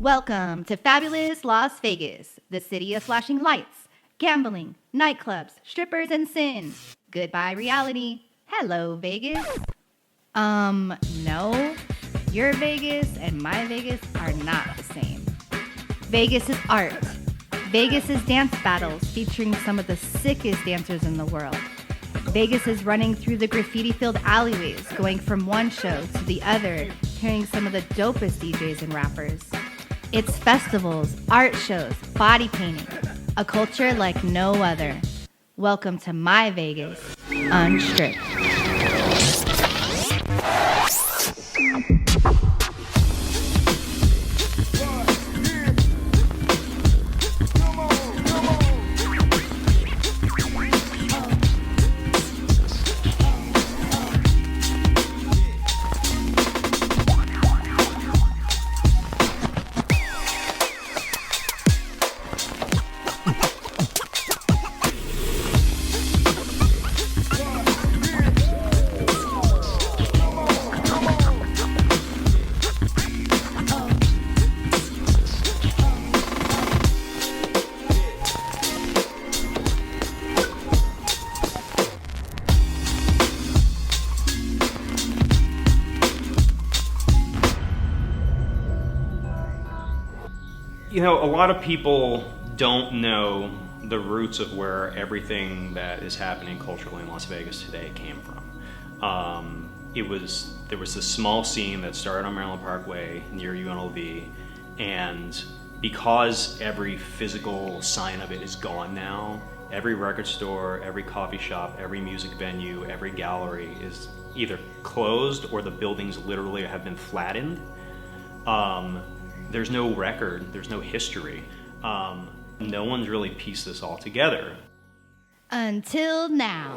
Welcome to fabulous Las Vegas, the city of flashing lights, gambling, nightclubs, strippers, and sin. Goodbye, reality. Hello, Vegas. No. Your Vegas and my Vegas are not the same. Vegas is art. Vegas is dance battles featuring some of the sickest dancers in the world. Vegas is running through the graffiti-filled alleyways, going from one show to the other, hearing some of the dopest DJs and rappers. It's festivals, art shows, body painting, a culture like no other. Welcome to my Vegas, Unstripped. You know, a lot of people don't know the roots of where everything that is happening culturally in Las Vegas today came from. There was this small scene that started on Maryland Parkway near UNLV, and because every physical sign of it is gone now, every record store, every coffee shop, every music venue, every gallery is either closed or the buildings literally have been flattened. There's no record, there's no history. No one's really pieced this all together. Until now.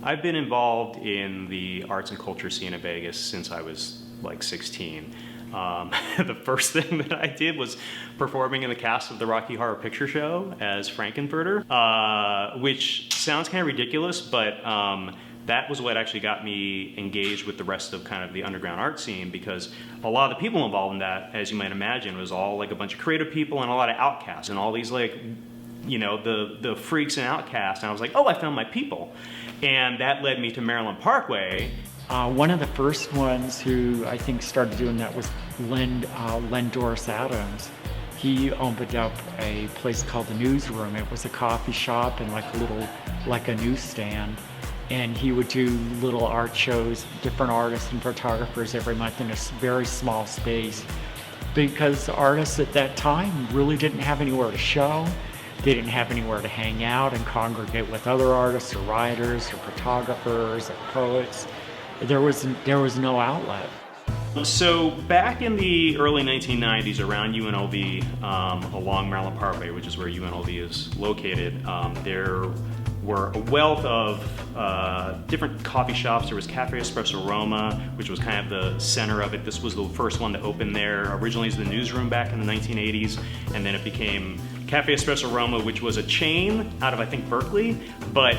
I've been involved in the arts and culture scene of Vegas since I was like 16. The first thing that I did was performing in the cast of the Rocky Horror Picture Show as Frankenfurter, which sounds kind of ridiculous, but that was what actually got me engaged with the rest of kind of the underground art scene, because a lot of the people involved in that, as you might imagine, was all like a bunch of creative people and a lot of outcasts and all these like, you know, the freaks and outcasts, and I was like, oh, I found my people. And that led me to Maryland Parkway. One of the first ones who I think started doing that was Len Doris Adams. He opened up a place called the Newsroom. It was a coffee shop and like a newsstand. And he would do little art shows, different artists and photographers every month in a very small space. Because artists at that time really didn't have anywhere to show. They didn't have anywhere to hang out and congregate with other artists or writers or photographers or poets. There was no outlet. So back in the early 1990s, around UNLV, along Maryland Parkway, which is where UNLV is located, there were a wealth of different coffee shops. There was Cafe Espresso Roma, which was kind of the center of it. This was the first one to open there. Originally as the Newsroom back in the 1980s, and then it became Cafe Espresso Roma, which was a chain out of, I think, Berkeley, but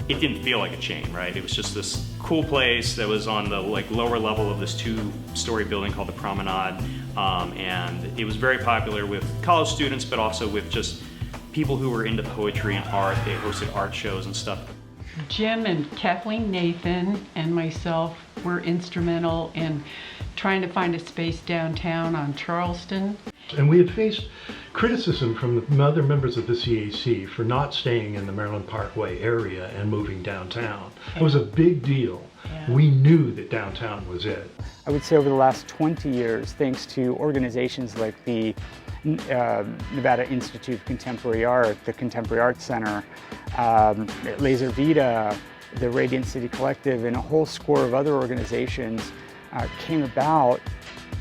it didn't feel like a chain, right? It was just this cool place that was on the like lower level of this two-story building called the Promenade, and it was very popular with college students, but also with just people who were into poetry and art. They hosted art shows and stuff. Jim and Kathleen Nathan and myself were instrumental in trying to find a space downtown on Charleston. And we had faced criticism from the other members of the CAC for not staying in the Maryland Parkway area and moving downtown. It was a big deal. Yeah. We knew that downtown was it. I would say over the last 20 years, thanks to organizations like the Nevada Institute of Contemporary Art, the Contemporary Arts Center, Laser Vita, the Radiant City Collective, and a whole score of other organizations came about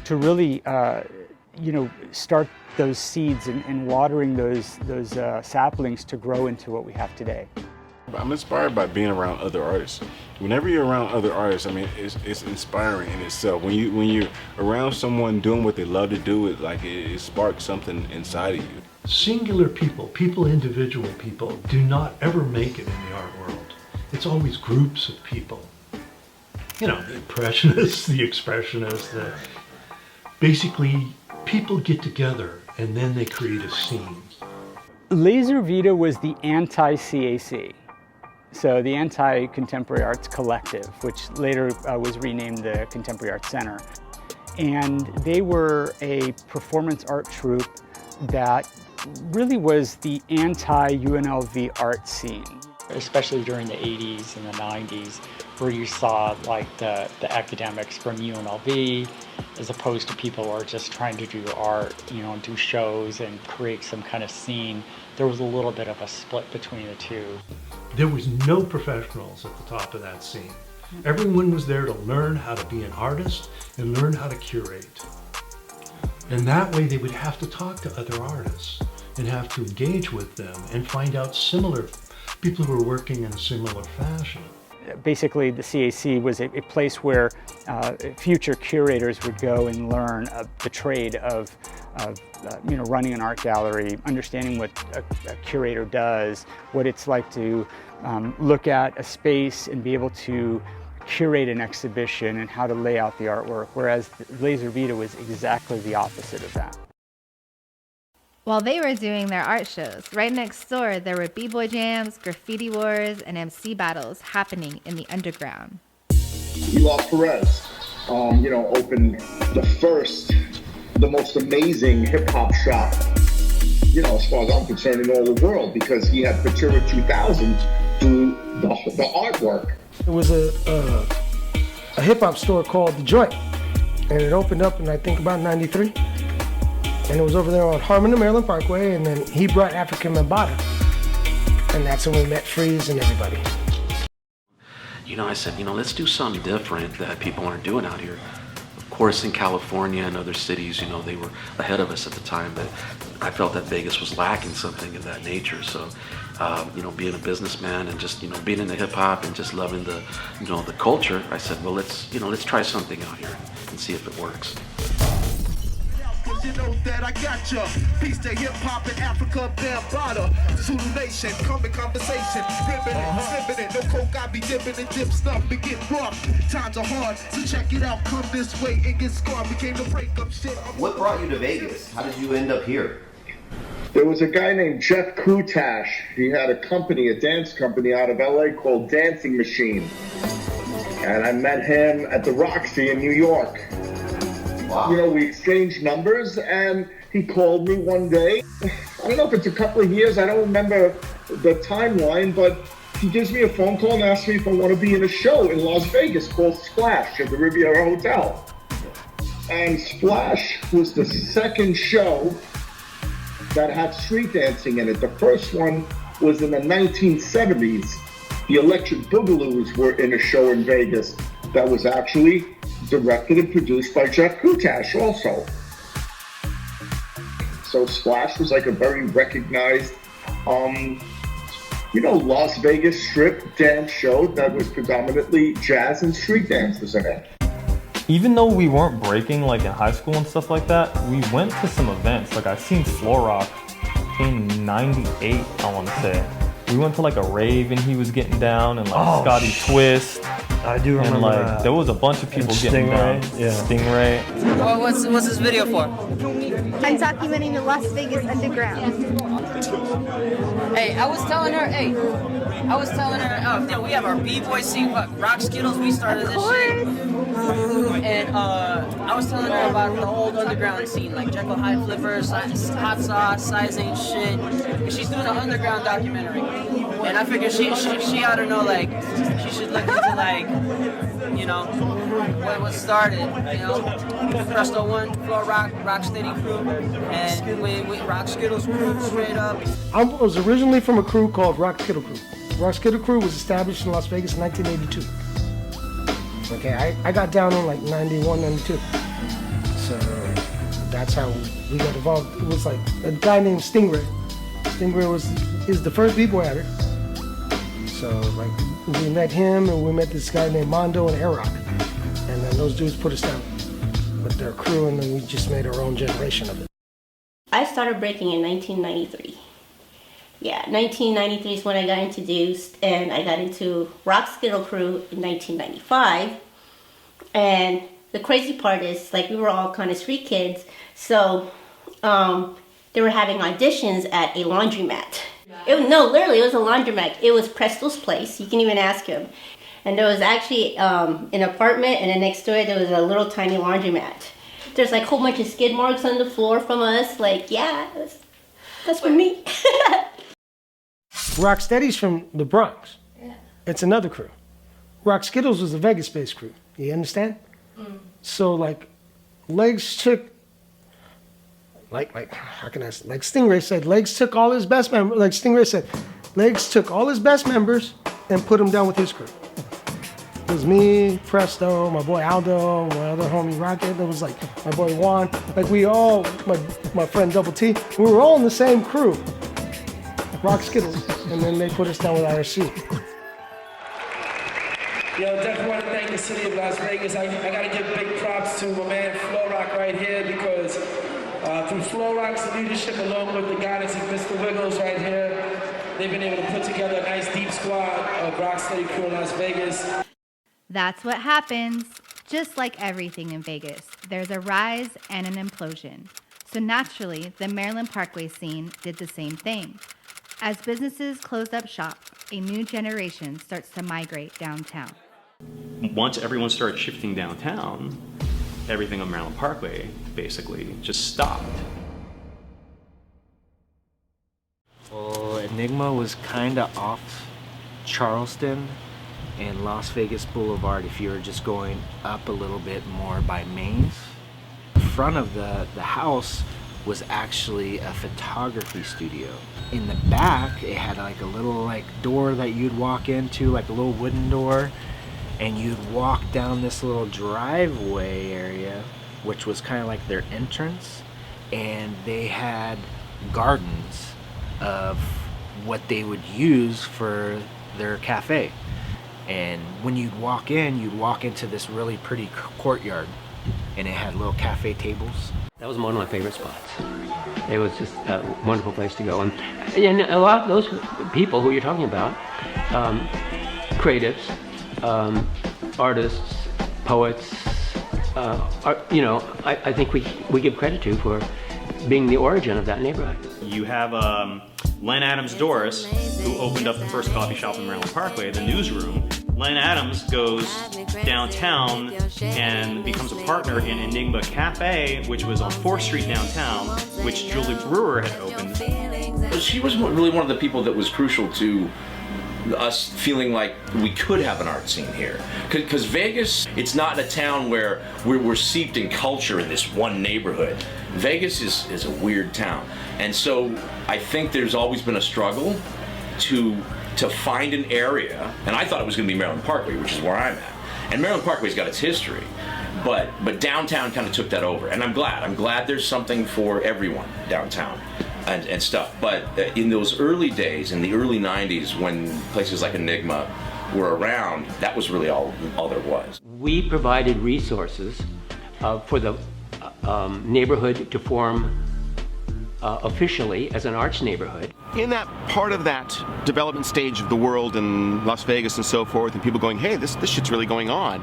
to really start those seeds and watering those saplings to grow into what we have today. I'm inspired by being around other artists. Whenever you're around other artists, I mean, it's inspiring in itself. When you're around someone doing what they love to do, it sparks something inside of you. Singular people, individual people, do not ever make it in the art world. It's always groups of people. You know, the Impressionists, the Expressionists, basically people get together and then they create a scene. Laser Vita was the anti-CAC. So the Anti-Contemporary Arts Collective, which later was renamed the Contemporary Arts Center. And they were a performance art troupe that really was the anti-UNLV art scene. Especially during the 80s and the 90s, where you saw like the academics from UNLV, as opposed to people who are just trying to do art, you know, and do shows and create some kind of scene. There was a little bit of a split between the two. There was no professionals at the top of that scene. Everyone was there to learn how to be an artist and learn how to curate. And that way they would have to talk to other artists and have to engage with them and find out similar people who were working in a similar fashion. Basically, the CAC was a place where future curators would go and learn the trade of you know, running an art gallery, understanding what a curator does, what it's like to look at a space and be able to curate an exhibition and how to lay out the artwork, whereas Laser Vita was exactly the opposite of that. While they were doing their art shows, right next door there were b-boy jams, graffiti wars, and MC battles happening in the underground. Eli Perez, you know, opened the most amazing hip-hop shop, you know, as far as I'm concerned, in all the world, because he had Futura 2000 do the artwork. It was a hip-hop store called The Joint, and it opened up in, I think, about 93. And it was over there on Harmon and Maryland Parkway, and then he brought African Mambata. And that's when we met Freeze and everybody. You know, I said, you know, let's do something different that people aren't doing out here. Of course, in California and other cities, you know, they were ahead of us at the time, but I felt that Vegas was lacking something of that nature. So, you know, being a businessman and just, you know, being into hip hop and just loving the, you know, the culture, I said, well, let's try something out here and see if it works. You know that I got ya. Peace to hip hop in Africa, Bambata. Zulu Nation, come in conversation. Ribbon it, slipping it. No coke, I be dipping it, dip stuff and get rough. Times are hard, so check it out. Come this way and get scarred. We came to break up shit. What brought you to Vegas? How did you end up here? There was a guy named Jeff Krutash. He had a company, a dance company out of LA called Dancing Machine. And I met him at the Roxy in New York. Wow. You know, we exchanged numbers, and he called me one day. I don't know if it's a couple of years, I don't remember the timeline, but he gives me a phone call and asks me if I want to be in a show in Las Vegas called Splash at the Riviera Hotel. And Splash was the second show that had street dancing in it. The first one was in the 1970s. The Electric Boogaloos were in a show in Vegas that was actually directed and produced by Jeff Krutash also. So Splash was like a very recognized, you know, Las Vegas strip dance show that was predominantly jazz and street dancers in it. Even though we weren't breaking like in high school and stuff like that, we went to some events. Like I've seen Floor Rock in '98, I want to say. We went to like a rave and he was getting down, and like Scotty Twist. I do remember and like that. There was a bunch of people getting down. Yeah. Stingray. Oh, what's this video for? I'm documenting the Las Vegas underground. Hey, I was telling her, oh, yeah, we have our b-boy scene, Rock Skittles, we started this shit. And I was telling her about the old underground scene, like Jekyll Hyde Flippers, Hot Sauce, Size Ain't Shit. And she's doing an underground documentary. And I figured she ought to know, like, she should look into, like, you know, what started, you know, Presto One, Floor Rock, Rocksteady crew, and we Rock Skittles crew, straight up. I was originally from a crew called Rock Skittle Crew. Rock Skittle Crew was established in Las Vegas in 1982. Okay, I got down in like 91, 92. So that's how we got involved. It was like a guy named Stingray. Stingray is the first b-boy at it. So like we met him and we met this guy named Mondo and Air Rock. And then those dudes put us down with their crew, and then we just made our own generation of it. I started breaking in 1993. Yeah, 1993 is when I got introduced, and I got into Rock Skittle Crew in 1995. And the crazy part is, like, we were all kind of street kids, so they were having auditions at a laundromat. Literally, it was a laundromat. It was Presto's place. You can even ask him. And there was actually an apartment, and then next door there was a little tiny laundromat. There's like a whole bunch of skid marks on the floor from us. Like, yeah, that's for me. Rocksteady's from the Bronx. Yeah. It's another crew. Rock Skittles was a Vegas-based crew. You understand? Mm. So like, Legs took, how can I say? Like Stingray said, Legs took all his best members. Like Stingray said, Legs took all his best members and put them down with his crew. It was me, Presto, my boy Aldo, my other homie Rocket. There was like my boy Juan. Like we all, my friend Double T. We were all in the same crew. Rock Skittles, and then they put us down with IRC. Yo, definitely want to thank the city of Las Vegas. I got to give big props to my man Flo Rock right here, because through Flo Rock's leadership, along with the guidance of Mr. Wiggles right here, they've been able to put together a nice deep squad of Rocksteady crew in Las Vegas. That's what happens. Just like everything in Vegas, there's a rise and an implosion. So naturally, the Maryland Parkway scene did the same thing. As businesses closed up shop, a new generation starts to migrate downtown. Once everyone started shifting downtown, everything on Maryland Parkway basically just stopped. Well, Enigma was kind of off Charleston and Las Vegas Boulevard if you were just going up a little bit more by Main. The front of the house was actually a photography studio. In the back, it had like a little door that you'd walk into, like a little wooden door, and you'd walk down this little driveway area, which was kind of like their entrance, and they had gardens of what they would use for their cafe. And when you'd walk into this really pretty courtyard, and it had little cafe tables. That was one of my favorite spots. It was just a wonderful place to go. And a lot of those people who you're talking about, creatives, artists, poets, I think we give credit to for being the origin of that neighborhood. You have Len Adams Doris, who opened up the first coffee shop in Maryland Parkway, the Newsroom. Len Adams goes downtown and becomes a partner in Enigma Cafe, which was on 4th Street downtown, which Julie Brewer had opened. She was really one of the people that was crucial to us feeling like we could have an art scene here. Because Vegas, it's not a town where we're seeped in culture in this one neighborhood. Vegas is a weird town. And so I think there's always been a struggle to find an area, and I thought it was going to be Maryland Parkway, which is where I'm at. And Maryland Parkway's got its history, but downtown kind of took that over. And I'm glad there's something for everyone downtown and stuff. But in those early days, in the early 90s, when places like Enigma were around, that was really all there was. We provided resources for the neighborhood to form officially as an arts neighborhood. In that part of that development stage of the world in Las Vegas and so forth, and people going, hey, this shit's really going on,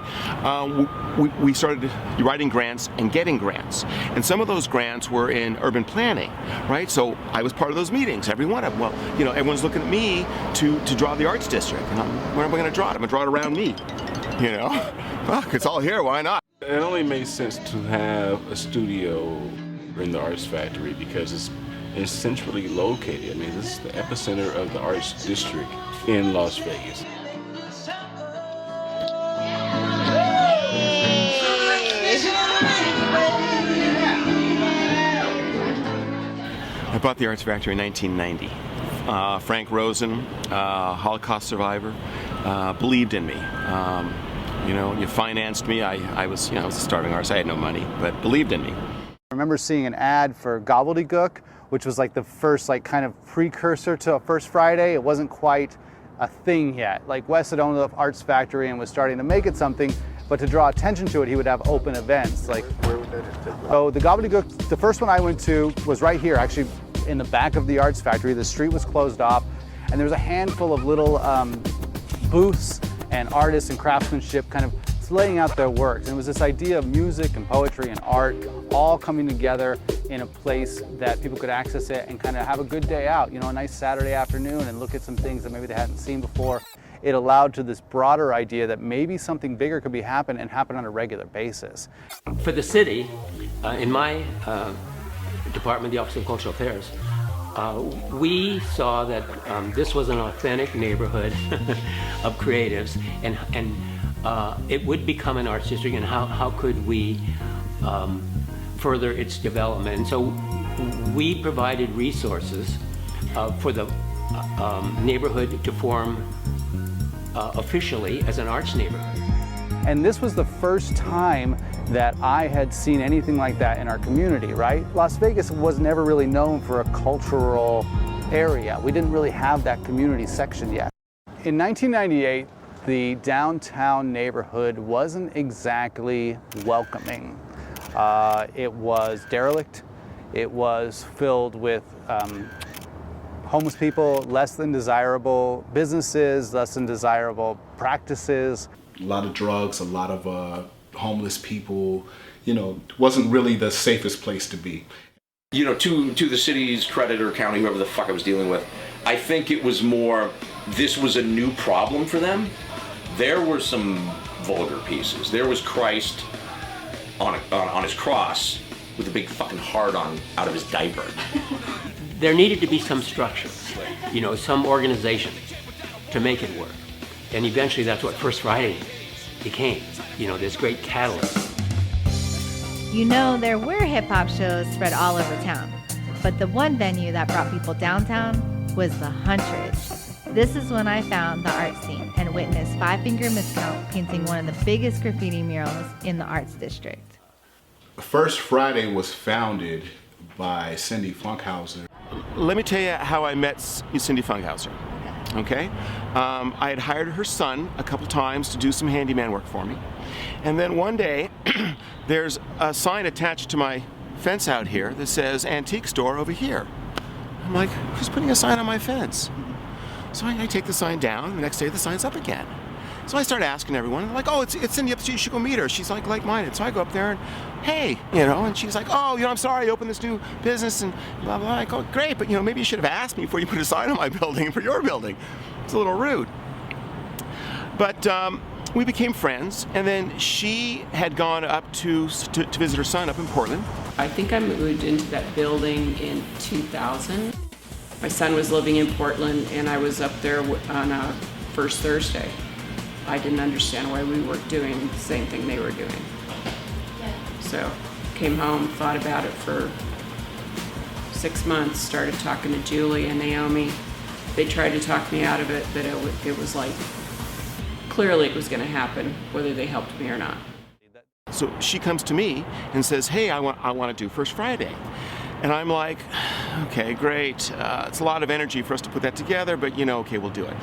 we started writing grants and getting grants. And some of those grants were in urban planning, right? So I was part of those meetings, every one of them. Well, everyone's looking at me to draw the arts district. And where am I going to draw it? I'm going to draw it around me, Well, it's all here, why not? It only makes sense to have a studio in the Arts Factory because it's centrally located. I mean, this is the epicenter of the arts district in Las Vegas. I bought the Arts Factory in 1990. Frank Rosen, Holocaust survivor, believed in me. You financed me. I was a starving artist. I had no money, but believed in me. I remember seeing an ad for Gobbledygook, which was like the first kind of precursor to a First Friday. It wasn't quite a thing yet. Like Wes had owned the Arts Factory and was starting to make it something, but to draw attention to it, he would have open events. Like, where would that take place? So the Gobbledygook, the first one I went to was right here, actually in the back of the Arts Factory. The street was closed off, and there was a handful of little booths and artists and craftsmanship kind of laying out their works. And it was this idea of music and poetry and art all coming together in a place that people could access it and kind of have a good day out, you know, a nice Saturday afternoon and look at some things that maybe they hadn't seen before. It allowed to this broader idea that maybe something bigger could happen on a regular basis. For the city, in my department, the Office of Cultural Affairs, we saw that this was an authentic neighborhood of creatives, and it would become an arts district, and how could we further its development. And so we provided resources for the neighborhood to form officially as an arts neighborhood. And this was the first time that I had seen anything like that in our community, right? Las Vegas was never really known for a cultural area. We didn't really have that community section yet. In 1998, the downtown neighborhood wasn't exactly welcoming. It was derelict. It was filled with homeless people, less than desirable businesses, less than desirable practices. A lot of drugs, a lot of homeless people, you know, wasn't really the safest place to be. You know, to the city's credit, or county, whoever the fuck I was dealing with, I think it was more, this was a new problem for them. There were some vulgar pieces. There was Christ on his cross with a big fucking heart on out of his diaper. There needed to be some structure, you know, some organization to make it work. And eventually that's what First Friday became, you know, this great catalyst. You know, there were hip-hop shows spread all over town, but the one venue that brought people downtown was the Hunterage. This is when I found the art scene and witnessed Five Finger Miscount painting one of the biggest graffiti murals in the Arts District. First Friday was founded by Cindy Funkhauser. Let me tell you how I met Cindy Funkhauser. Okay? I had hired her son a couple times to do some handyman work for me. And then one day, there's a sign attached to my fence out here that says antique store over here. I'm like, who's putting a sign on my fence? So I take the sign down, the next day the sign's up again. So I start asking everyone, and they're like, oh, it's Cindy up the street, you should go meet her. She's like-minded. So I go up there and, hey, you know, and she's like, oh, you know, I'm sorry, I opened this new business and blah, blah. I go, great, but you know, maybe you should have asked me before you put a sign on my building for your building. It's a little rude. But we became friends, and then she had gone up to visit her son up in Portland. I think I moved into that building in 2000. My son was living in Portland, and I was up there on a first Thursday. I didn't understand why we weren't doing the same thing they were doing. So came home, thought about it for 6 months, started talking to Julie and Naomi. They tried to talk me out of it, but it was like, clearly it was going to happen, whether they helped me or not. So she comes to me and says, hey, I want to do First Friday. And I'm like, okay, great. It's a lot of energy for us to put that together, but you know, okay, we'll do it.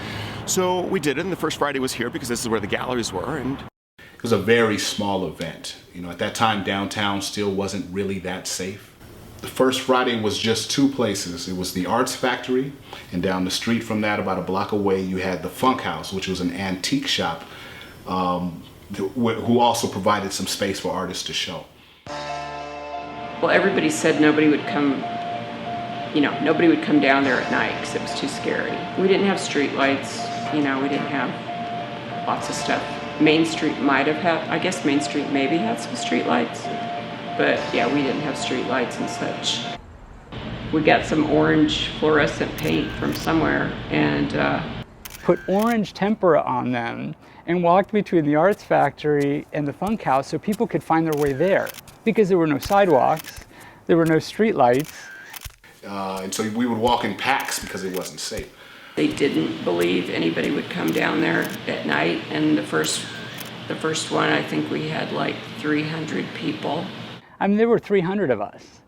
So we did it, and the First Friday was here because this is where the galleries were. And it was a very small event. You know, at that time, downtown still wasn't really that safe. The First Friday was just two places. It was the Arts Factory, and down the street from that, about a block away, you had the Funk House, which was an antique shop, who also provided some space for artists to show. Well, everybody said nobody would come down there at night because it was too scary. We didn't have street lights, you know, we didn't have lots of stuff. Main Street might have had, I guess Main Street maybe had some street lights, but yeah, we didn't have street lights and such. We got some orange fluorescent paint from somewhere and put orange tempera on them and walked between the Arts Factory and the Funk House so people could find their way there. Because there were no sidewalks, there were no street lights. And so we would walk in packs because it wasn't safe. They didn't believe anybody would come down there at night, and the first one, I think we had like 300 people. I mean, there were 300 of us.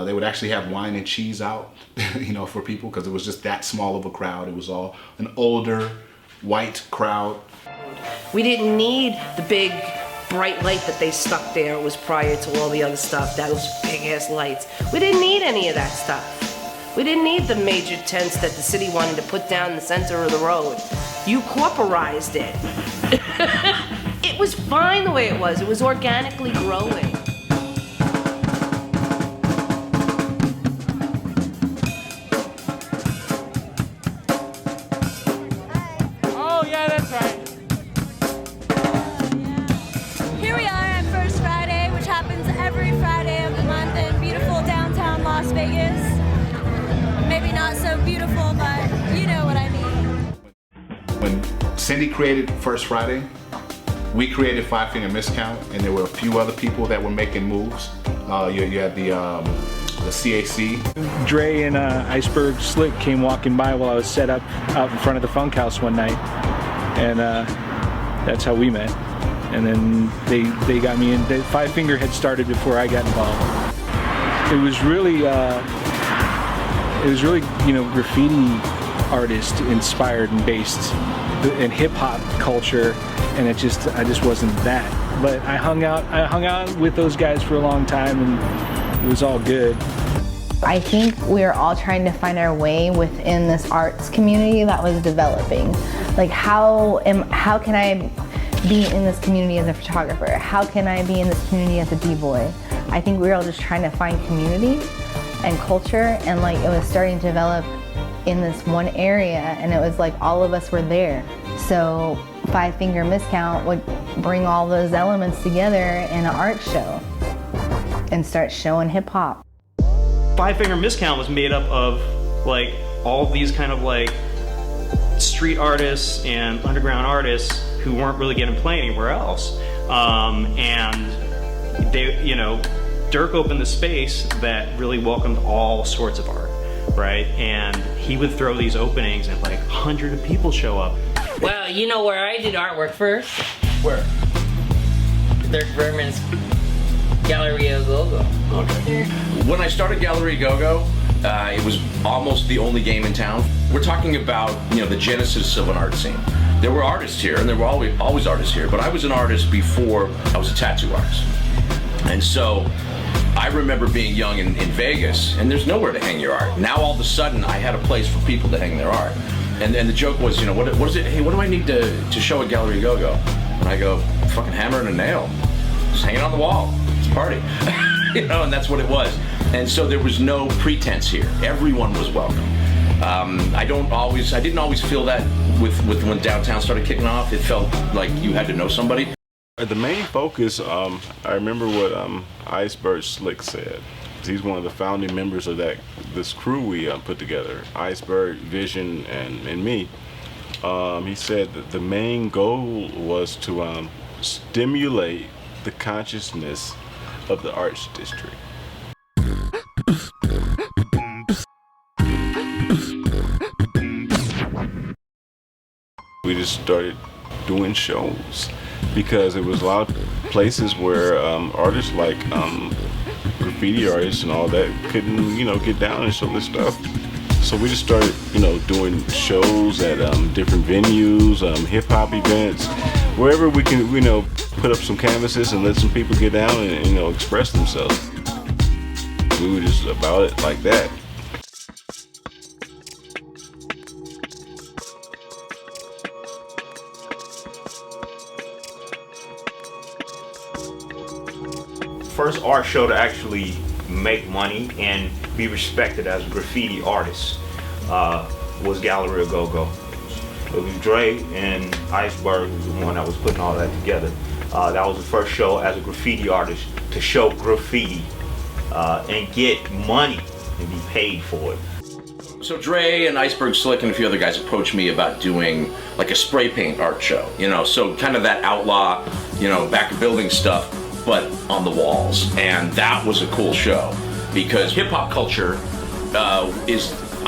They would actually have wine and cheese out, you know, for people because it was just that small of a crowd. It was all an older, white crowd. We didn't need the big bright light that they stuck there. It was prior to all the other stuff, those big ass lights. We didn't need any of that stuff. We didn't need the major tents that the city wanted to put down in the center of the road. You corporized it. It was fine the way it was. It was organically growing. Oh, yeah, that's right. Here we are at First Friday, which happens every Friday of the month in beautiful downtown Las Vegas. Maybe not so beautiful, but you know what I mean. When Cindy created First Friday, we created Five Finger Miscount, and there were a few other people that were making moves. You had the CAC. Dre and Iceberg Slick came walking by while I was set up out in front of the Funk House one night, and that's how we met. And then they got me in. Five Finger had started before I got involved. It was really graffiti artist inspired and based in hip hop culture, and I just wasn't that. But I hung out with those guys for a long time, and it was all good. I think we're all trying to find our way within this arts community that was developing. Like how can I be in this community as a photographer? How can I be in this community as a b-boy? I think we were all just trying to find community and culture, and like it was starting to develop in this one area, and it was like all of us were there. So Five Finger Miscount would bring all those elements together in an art show and start showing hip hop. Five Finger Miscount was made up of like all these kind of like street artists and underground artists who weren't really getting play anywhere else. And they, Dirk opened the space that really welcomed all sorts of art, right? And he would throw these openings and like 100 of people show up. Well, you know where I did artwork first? Where? Dirk Bergman's Galleria Go-Go. Okay. When I started Galleria Go-Go, it was almost the only game in town. We're talking about, the genesis of an art scene. There were artists here, and there were always artists here, but I was an artist before I was a tattoo artist. And so I remember being young in Vegas, and there's nowhere to hang your art. Now all of a sudden, I had a place for people to hang their art. And the joke was, what is it? Hey, what do I need to show at Galleria Go-Go? And I go, fucking hammer and a nail. Just hang it on the wall. It's a party. And that's what it was. And so there was no pretense here. Everyone was welcome. I didn't always feel that with when downtown started kicking off. It felt like you had to know somebody. The main focus, I remember what Iceberg Slick said. He's one of the founding members of this crew we put together, Iceberg, Vision, and me. He said that the main goal was to stimulate the consciousness of the arts district. We just started doing shows because there was a lot of places where artists like graffiti artists and all that couldn't, get down and show their stuff. So we just started, doing shows at different venues, hip hop events, wherever we can, put up some canvases and let some people get down and, express themselves. We were just about it like that. First art show to actually make money and be respected as a graffiti artist was Galleria Go-Go. It was Dre and Iceberg was the one that was putting all that together. That was the first show as a graffiti artist to show graffiti and get money and be paid for it. So Dre and Iceberg Slick and a few other guys approached me about doing like a spray paint art show, so kind of that outlaw, back of building stuff, but on the walls. And that was a cool show because hip hop culture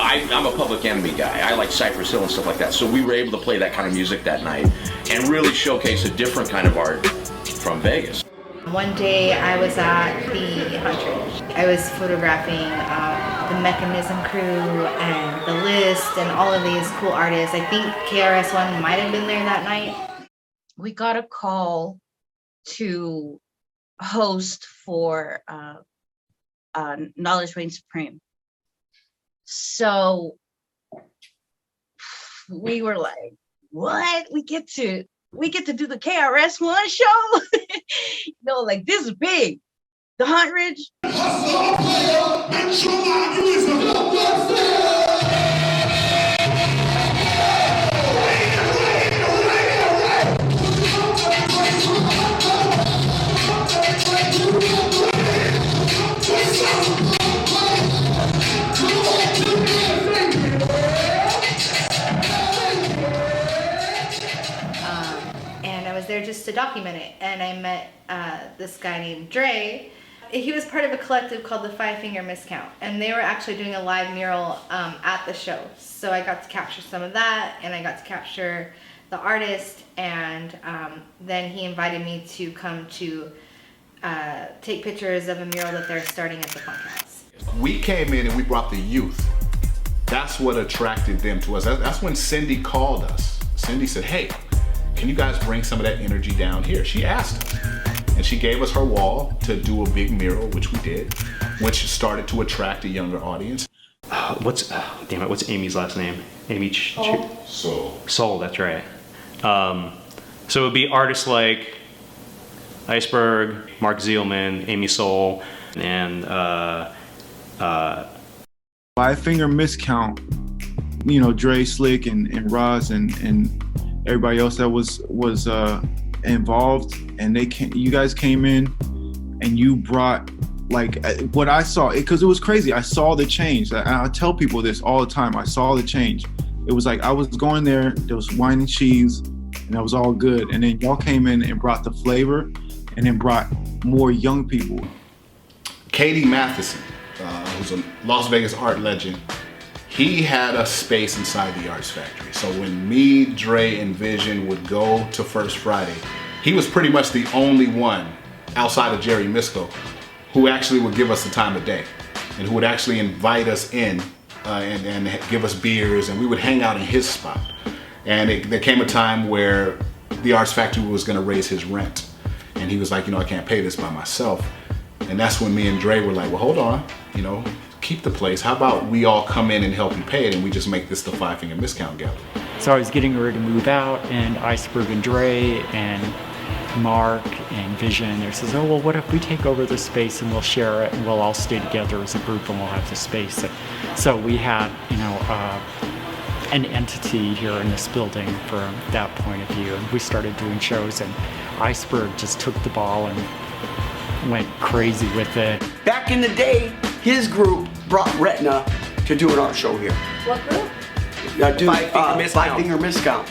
I'm a Public Enemy guy. I like Cypress Hill and stuff like that. So we were able to play that kind of music that night and really showcase a different kind of art from Vegas. One day I was at the 100. I was photographing the Mechanism crew and the List and all of these cool artists. I think KRS-One might have been there that night. We got a call to host for Knowledge Reigns Supreme. So we were like, what? We get to do the KRS-One show? You know, like, this is big. The Hunt Ridge. And I was there just to document it. And I met this guy named Dre. He was part of a collective called the 5 Finger Miscount, and they were actually doing a live mural at the show. So I got to capture some of that, and I got to capture the artist, and then he invited me to come to take pictures of a mural that they're starting at the Funkhouse. We came in and we brought the youth. That's what attracted them to us. That's when Cindy called us. Cindy said, hey, can you guys bring some of that energy down here? She asked us. And she gave us her wall to do a big mural, which we did, which started to attract a younger audience. What's Amy's last name? Amy Soul, that's right. So it would be artists like Iceberg, Mark Zielman, Amy Soul, and 5 Finger Miscount, you know, Dre, Slick, and Roz, and everybody else that was involved, and you guys came in and you brought, like, what I saw, because it was crazy. I saw the change. I tell people this all the time. I saw the change. It was like I was going there was wine and cheese, and that was all good. And then y'all came in and brought the flavor, and then brought more young people. Katie Matheson, who's a Las Vegas art legend, he had a space inside the Arts Factory. So when me, Dre, and Vision would go to First Friday, he was pretty much the only one outside of Jerry Misko who actually would give us the time of day and who would actually invite us in and give us beers, and we would hang out in his spot. And there came a time where the Arts Factory was gonna raise his rent. And he was like, you know, I can't pay this by myself. And that's when me and Dre were like, well, hold on, you know, keep the place. How about we all come in and help you pay it, and we just make this the 5 Finger Miscount Gallery. So I was getting ready to move out, and Iceberg and Dre and Mark and Vision, they says, oh, well, what if we take over the space and we'll share it and we'll all stay together as a group and we'll have the space. So we had, you know, an entity here in this building from that point of view, and we started doing shows, and Iceberg just took the ball and went crazy with it. Back in the day, his group brought Retina to do an art show here. What group? 5 Finger Miscount.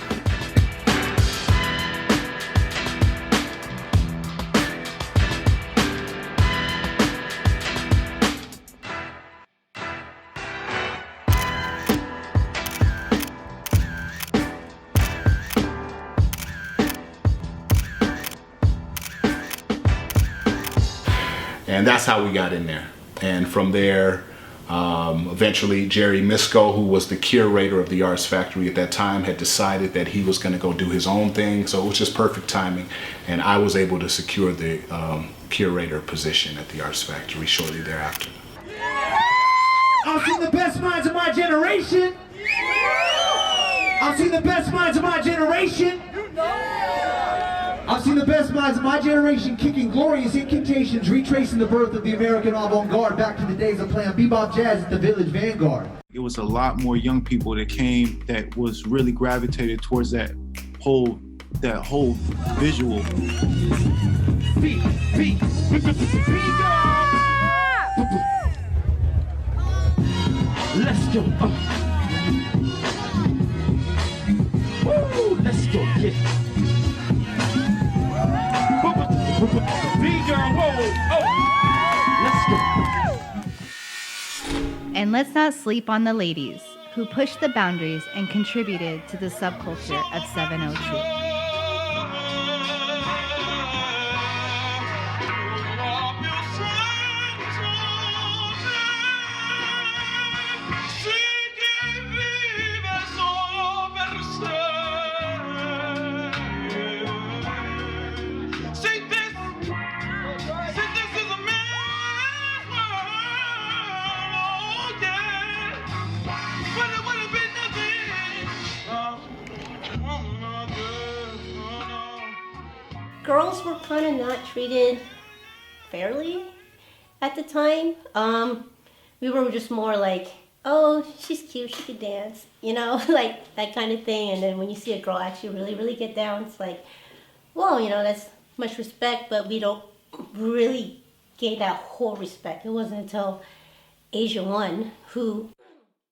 And that's how we got in there. And from there, eventually Jerry Misko, who was the curator of the Arts Factory at that time, had decided that he was going to go do his own thing. So it was just perfect timing. And I was able to secure the curator position at the Arts Factory shortly thereafter. I've seen the best minds of my generation. I've seen the best minds of my generation. I've seen the best minds of my generation kicking glorious incantations, retracing the birth of the American avant-garde back to the days of playing bebop jazz at the Village Vanguard. It was a lot more young people that came that was really gravitated towards that whole visual. Let's go. Woo, let's go. Yeah. And let's not sleep on the ladies who pushed the boundaries and contributed to the subculture of 702. Si te girls were kind of not treated fairly at the time. We were just more like, oh, she's cute, she could dance, you know, like that kind of thing. And then when you see a girl actually really get down, it's like, well, you know, that's much respect, but we don't really gain that whole respect. It wasn't until Asia One who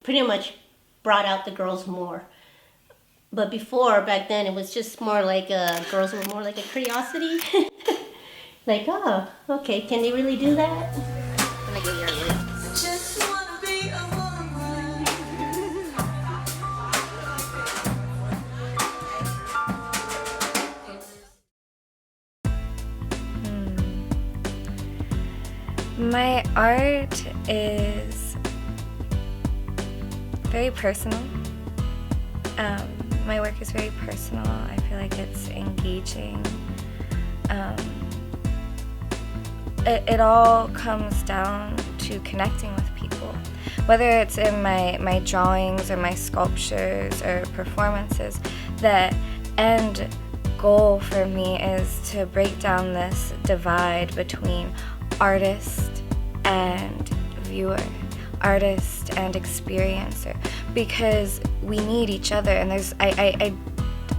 pretty much brought out the girls more. But before, back then, it was just more like girls were more like a curiosity. Like, oh, okay, can they really do that? Let me get your lips. Just wanna be a woman. My art is very personal. My work is very personal. I feel like it's engaging. It all comes down to connecting with people. Whether it's in my drawings or my sculptures or performances, the end goal for me is to break down this divide between artist and viewer, artist and experiencer, because we need each other, and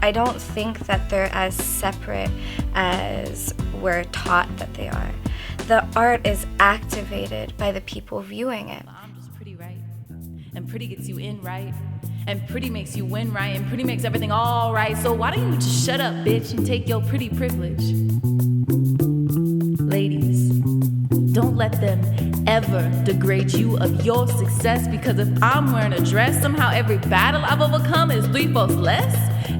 I don't think that they're as separate as we're taught that they are. The art is activated by the people viewing it. I'm just pretty, right? And pretty gets you in, right? And pretty makes you win, right? And pretty makes everything all right. So why don't you just shut up, bitch, and take your pretty privilege? Ladies, don't let them ever degrade you of your success, because if I'm wearing a dress, somehow every battle I've overcome is 3/4 less.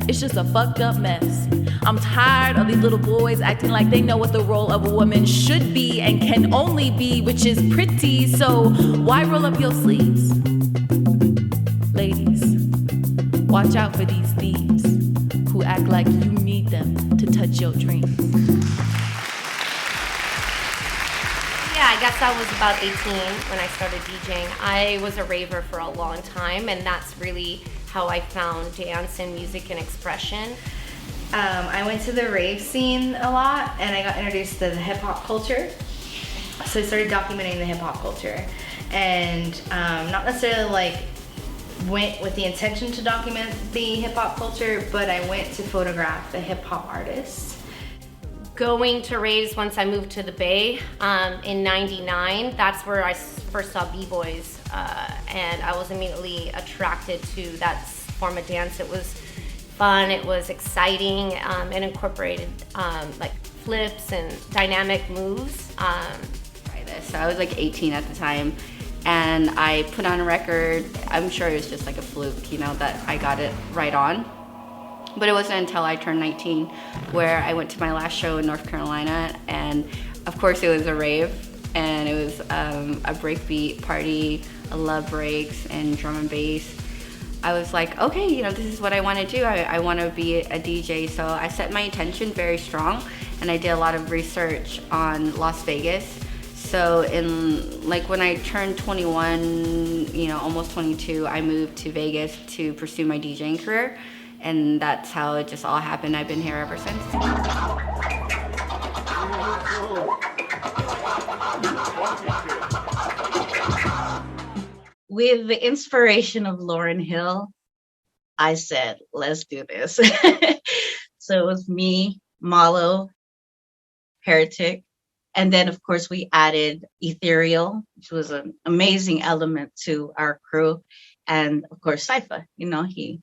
It's just a fucked up mess. I'm tired of these little boys acting like they know what the role of a woman should be and can only be, which is pretty. So why roll up your sleeves? Ladies, watch out for these thieves who act like you need them to touch your dreams. Yeah, I guess I was about 18 when I started DJing. I was a raver for a long time, and that's really how I found dance and music and expression. I went to the rave scene a lot, and I got introduced to the hip hop culture. So I started documenting the hip hop culture, and not necessarily like went with the intention to document the hip hop culture, but I went to photograph the hip hop artists. Going to raves once I moved to the Bay in '99, that's where I first saw b-boys, and I was immediately attracted to that form of dance. It was fun, it was exciting, it incorporated like flips and dynamic moves. So I was like 18 at the time, and I put on a record. I'm sure it was just like a fluke, you know, that I got it right on. But it wasn't until I turned 19 where I went to my last show in North Carolina, and of course it was a rave, and it was a breakbeat party, a love breaks, and drum and bass. I was like, okay, you know, this is what I want to do. I want to be a DJ. So I set my intention very strong, and I did a lot of research on Las Vegas. So in like when I turned 21, you know, almost 22, I moved to Vegas to pursue my DJing career. And that's how it just all happened. I've been here ever since. With the inspiration of Lauryn Hill, I said, let's do this. So it was me, Malo, Heretic, and then of course we added Ethereal, which was an amazing element to our crew. And of course Cypher, you know, he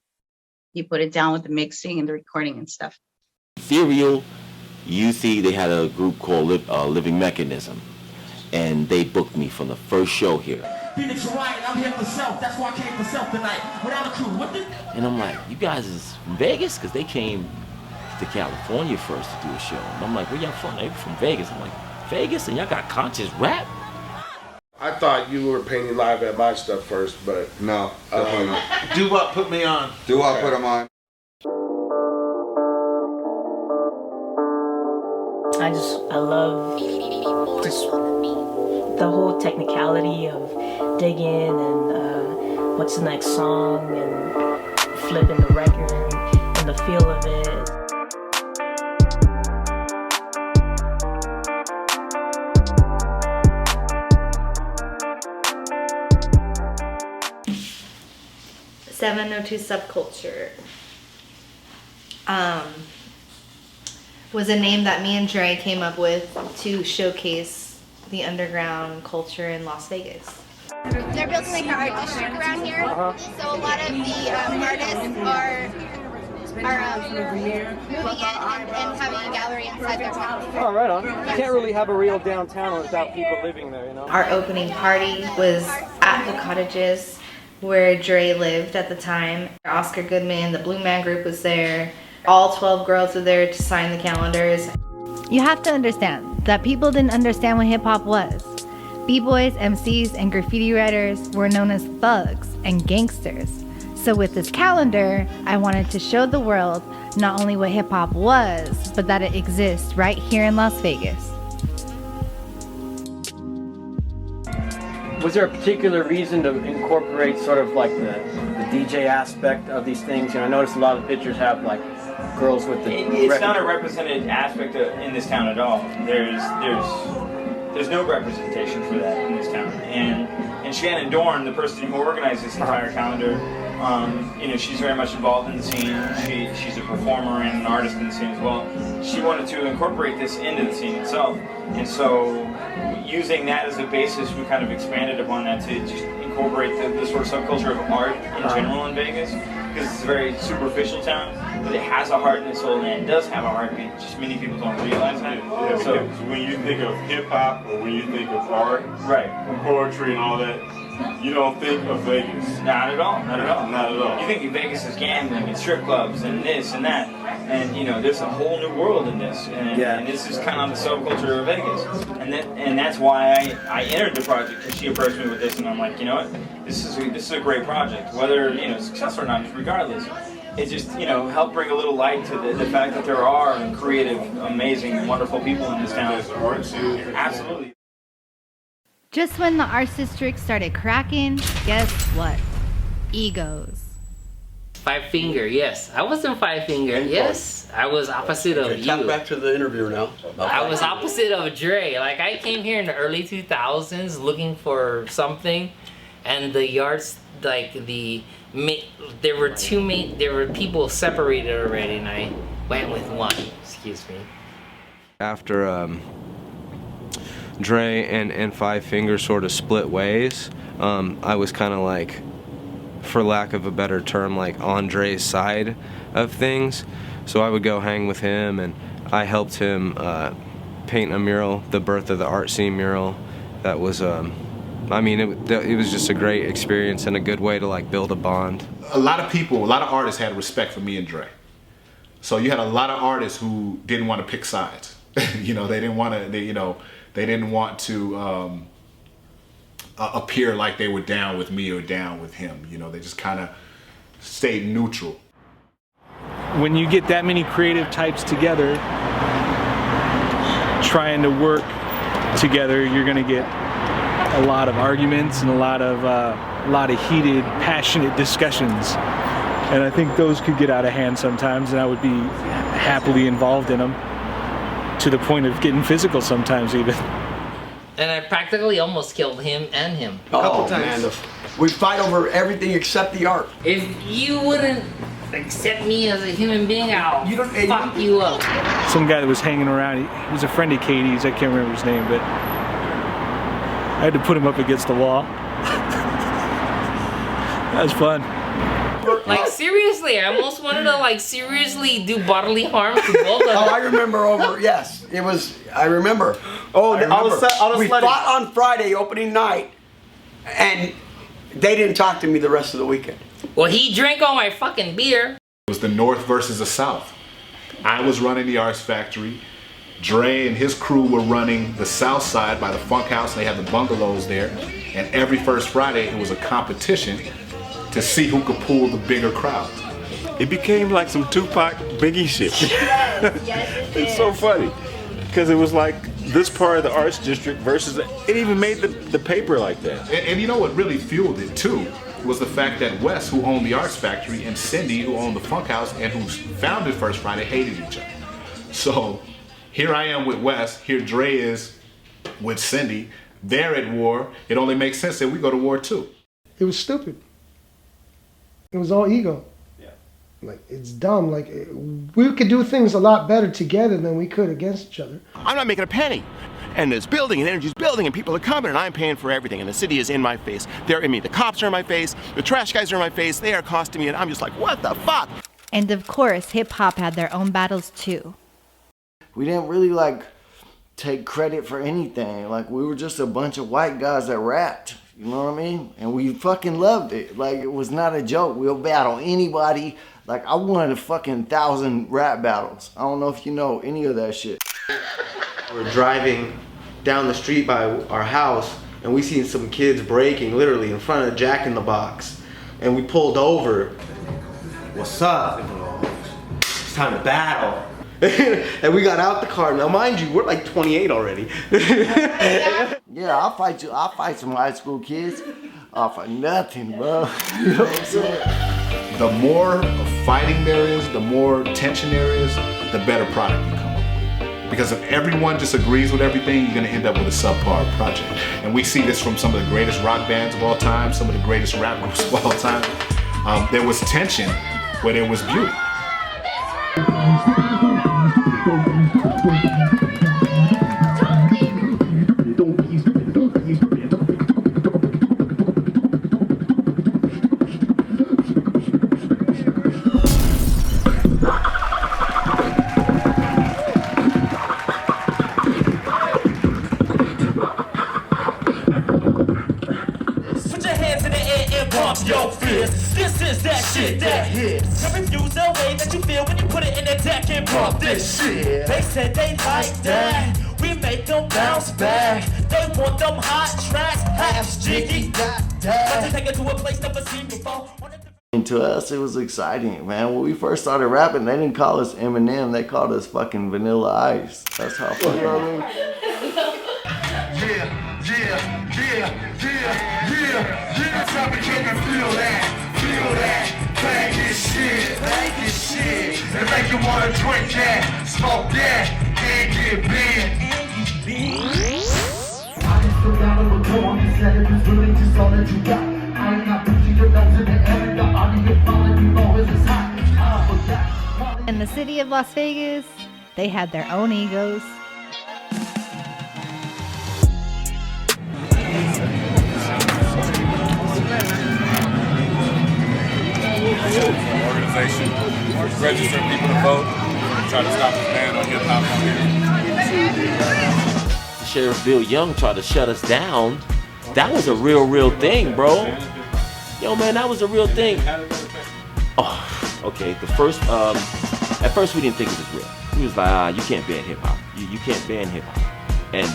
put it down with the mixing and the recording and stuff. Ethereal, UC, they had a group called Living Mechanism, and they booked me for the first show here. Phoenix, right, I'm here for self. That's why I came for self tonight. Without a crew, what the? And I'm like, you guys is from Vegas? Because they came to California first to do a show. And I'm like, where y'all from? They from Vegas. I'm like, Vegas? And y'all got conscious rap? I thought you were painting live at my stuff first, but no. Do what? Put me on. Do what? Put him on. I love just the whole technicality of digging and what's the next song and flipping the record and the feel of it. 702 Subculture was a name that me and Dre came up with to showcase the underground culture in Las Vegas. They're building like an art district around here, so a lot of the artists are moving in and having a gallery inside their town. Oh, right on. You can't really have a real downtown without people living there, you know? Our opening party was at the cottages where Dre lived at the time. Oscar Goodman, the Blue Man Group was there. All 12 girls were there to sign the calendars. You have to understand that people didn't understand what hip hop was. B-boys, MCs, and graffiti writers were known as thugs and gangsters. So with this calendar, I wanted to show the world not only what hip hop was, but that it exists right here in Las Vegas. Was there a particular reason to incorporate sort of like the DJ aspect of these things? You know, I noticed a lot of pictures have like girls with the... It's not a represented aspect in this town at all. There's no representation for that in this town. And Shannon Dorn, the person who organized this entire calendar, you know, she's very much involved in the scene. She's a performer and an artist in the scene as well. She wanted to incorporate this into the scene itself. And so using that as a basis, we kind of expanded upon that to just incorporate the sort of subculture of art in general in Vegas. Because it's a very superficial town, but it has a heart and a soul, and it does have a heartbeat. Just many people don't realize that. Yeah, so when you think of hip hop or when you think of art, right, and poetry and all that, you don't think of Vegas. Not at all. Not at all. Not at all. You think of Vegas as gambling and strip clubs and this and that, and you know there's a whole new world in this, and this is kind of the subculture of Vegas, and that's why I entered the project. Because she approached me with this, and I'm like, you know what, this is a great project, whether you know successful or not, regardless. It just, you know, help bring a little light to the fact that there are creative, amazing, wonderful people in this town. Absolutely. Just when the arts district started cracking, guess what? Egos. Five Finger, yes. I wasn't Five Finger, yes. I was opposite of you. Talk back to the interview now. I was opposite of Dre. Like, I came here in the early 2000s looking for something, and the yards, like, there were people separated already, and I went with one. Excuse me. After Dre and Five Fingers sort of split ways, I was kind of like, for lack of a better term, like on Dre's side of things. So I would go hang with him, and I helped him paint a mural, the Birth of the Art Scene mural. That was, I mean, it was just a great experience and a good way to like build a bond. A lot of artists had respect for me and Dre. So you had a lot of artists who didn't want to pick sides. You know, they didn't want to appear like they were down with me or down with him. You know, they just kind of stayed neutral. When you get that many creative types together, trying to work together, you're going to get a lot of arguments and a lot of heated, passionate discussions. And I think those could get out of hand sometimes, and I would be happily involved in them, to the point of getting physical sometimes even. And I practically almost killed him and him. A couple times. Man, we fight over everything except the art. If you wouldn't accept me as a human being, I'll fuck you up. Some guy that was hanging around, he was a friend of Katie's, I can't remember his name, but I had to put him up against the wall. That was fun. Like, seriously, I almost wanted to, like, seriously do bodily harm to both of them. Oh, I remember yes, it was, I remember. Oh, we fought on Friday, opening night, and they didn't talk to me the rest of the weekend. Well, he drank all my fucking beer. It was the North versus the South. I was running the Arts Factory. Dre and his crew were running the South Side by the Funk House, and they had the bungalows there. And every first Friday, it was a competition to see who could pull the bigger crowd. It became like some Tupac Biggie shit. Yes, it's so funny because it was like this part of the arts district versus it even made the paper like that. And you know what really fueled it too was the fact that Wes, who owned the Arts Factory, and Cindy, who owned the Funk House and who founded First Friday, hated each other. So here I am with Wes, here Dre is with Cindy. They're at war. It only makes sense that we go to war too. It was stupid. It was all ego. Like, it's dumb. Like, we could do things a lot better together than we could against each other. I'm not making a penny. And it's building, and energy's building, and people are coming, and I'm paying for everything, and the city is in my face. They're in me. The cops are in my face. The trash guys are in my face. They are costing me, and I'm just like, what the fuck? And of course, hip-hop had their own battles too. We didn't really, like, take credit for anything. Like, we were just a bunch of white guys that rapped. You know what I mean? And we fucking loved it. Like, it was not a joke. We'll battle anybody. Like, I won a fucking 1,000 rap battles. I don't know if you know any of that shit. We're driving down the street by our house, and we seen some kids breaking, literally, in front of Jack in the Box. And we pulled over. What's up? It's time to battle. And we got out the car. Now, mind you, we're like 28 already. Yeah, I'll fight you. I'll fight some high school kids. I'll fight nothing, bro. You know what I'm saying? The more fighting there is, the more tension there is, the better product you come up with. Because if everyone just agrees with everything, you're gonna end up with a subpar project. And we see this from some of the greatest rock bands of all time, some of the greatest rap groups of all time. There was tension where there was beauty. Your fist. This is that shit that hits. Don't refuse the way that you feel when you put it in the deck and pump this shit. They said they like that. We make them bounce back. They want them hot tracks. Half jiggy, got that. Let's take it to a place never seen before. And to us, it was exciting, man. When we first started rapping, they didn't call us Eminem. They called us fucking Vanilla Ice. That's how funny. You know what I mean? Yeah. Tell me, can you feel that? Bang this shit. It make you wanna drink that, smoke that, and get bent. I can still down on the toe, I'm just letting you really just all that you got. I ain't not pushing your nose in the air, the audio falling, you know it's hot. In the city of Las Vegas, they had their own egos. Organization, registering people to vote, try to stop this ban on hip-hop on here. Sheriff Bill Young tried to shut us down. That was a real thing, bro. Yo, man, that was a real thing. Oh, okay. At first we didn't think it was real. We was like, you can't ban hip-hop. You can't ban hip-hop. And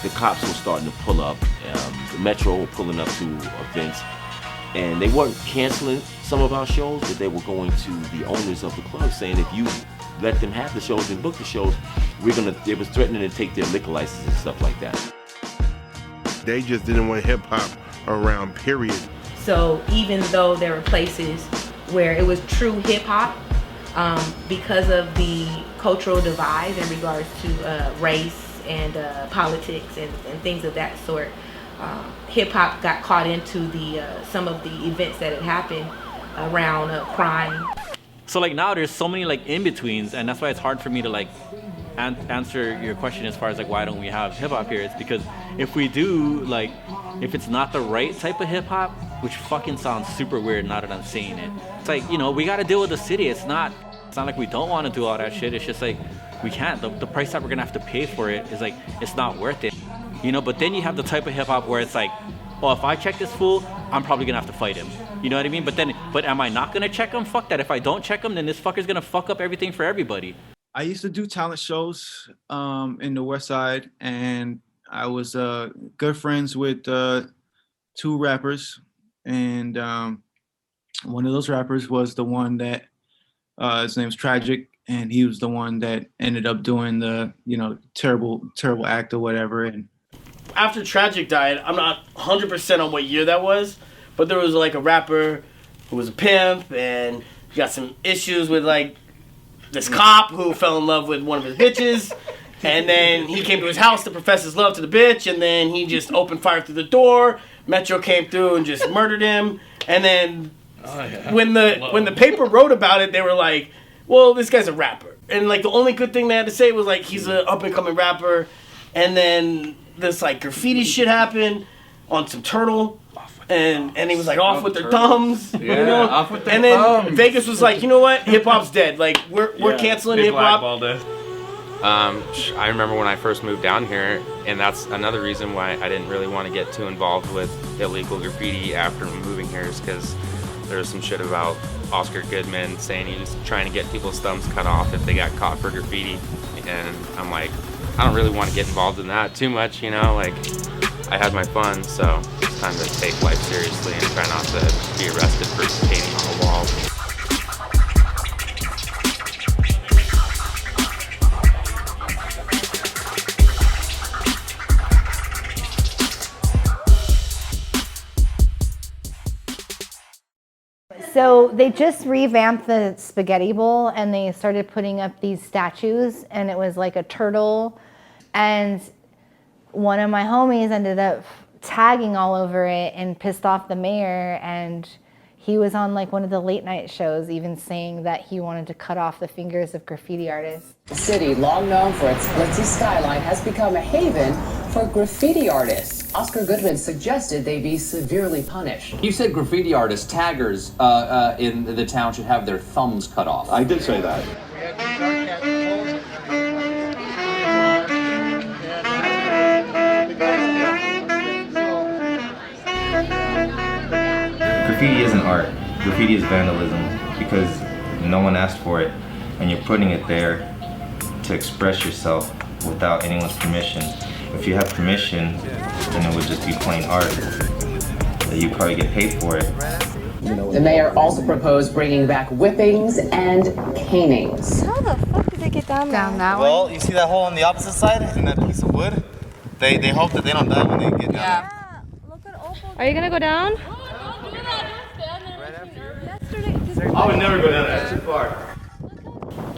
the cops were starting to pull up. The Metro were pulling up to events. And they weren't canceling some of our shows, but they were going to the owners of the club saying, if you let them have the shows and book the shows, they was threatening to take their liquor license and stuff like that. They just didn't want hip hop around, period. So even though there were places where it was true hip hop, because of the cultural divide in regards to race and politics and things of that sort, hip hop got caught into some of the events that had happened around crime. So like now there's so many like in-betweens, and that's why it's hard for me to like answer your question as far as like why don't we have hip hop here. It's because if we do, like, if it's not the right type of hip hop, which fucking sounds super weird now that I'm saying it, it's like, you know, we got to deal with the city. It's not like we don't want to do all that shit. It's just like we can't. The price that we're gonna have to pay for it is like, it's not worth it, you know. But then you have the type of hip hop where it's like, oh, if I check this fool, I'm probably gonna have to fight him. You know what I mean? But am I not gonna check him? Fuck that. If I don't check him, then this fucker's gonna fuck up everything for everybody. I used to do talent shows in the West Side, and I was good friends with two rappers, and one of those rappers was the one that his name's Tragic, and he was the one that ended up doing the, you know, terrible act or whatever. And after Tragic died, I'm not 100% on what year that was, but there was like a rapper who was a pimp and he got some issues with like this cop who fell in love with one of his bitches, and then he came to his house to profess his love to the bitch, and then he just opened fire through the door. Metro came through and just murdered him, and then when the paper wrote about it, they were like, well, this guy's a rapper. And like the only good thing they had to say was like he's an up and coming rapper. And then this like graffiti shit happened on some Turtle. And he was like off with their thumbs, you know. Off with their and then thumbs. Vegas was like, you know what, hip hop's dead. Like we're canceling hip hop. I remember when I first moved down here, and that's another reason why I didn't really want to get too involved with illegal graffiti after moving here, is because there was some shit about Oscar Goodman saying he was trying to get people's thumbs cut off if they got caught for graffiti, and I'm like, I don't really want to get involved in that too much, you know. Like, I had my fun, so it's time to take life seriously and try not to be arrested for painting on a wall. So they just revamped the spaghetti bowl and they started putting up these statues, and it was like a turtle, and one of my homies ended up tagging all over it and pissed off the mayor, and he was on like one of the late night shows even saying that he wanted to cut off the fingers of graffiti artists. The city, long known for its glitzy skyline, has become a haven for graffiti artists. Oscar Goodman suggested they be severely punished. You said graffiti artists, taggers in the town should have their thumbs cut off. I did say that. Graffiti isn't art. Graffiti is vandalism because no one asked for it, and you're putting it there to express yourself without anyone's permission. If you have permission, then it would just be plain art. You probably get paid for it. The mayor also proposed bringing back whippings and canings. How the fuck did they get down that way? Well, you see that hole on the opposite side in that piece of wood? They hope that they don't die when they get down there. Are you gonna go down? I would never go down there. It's too far.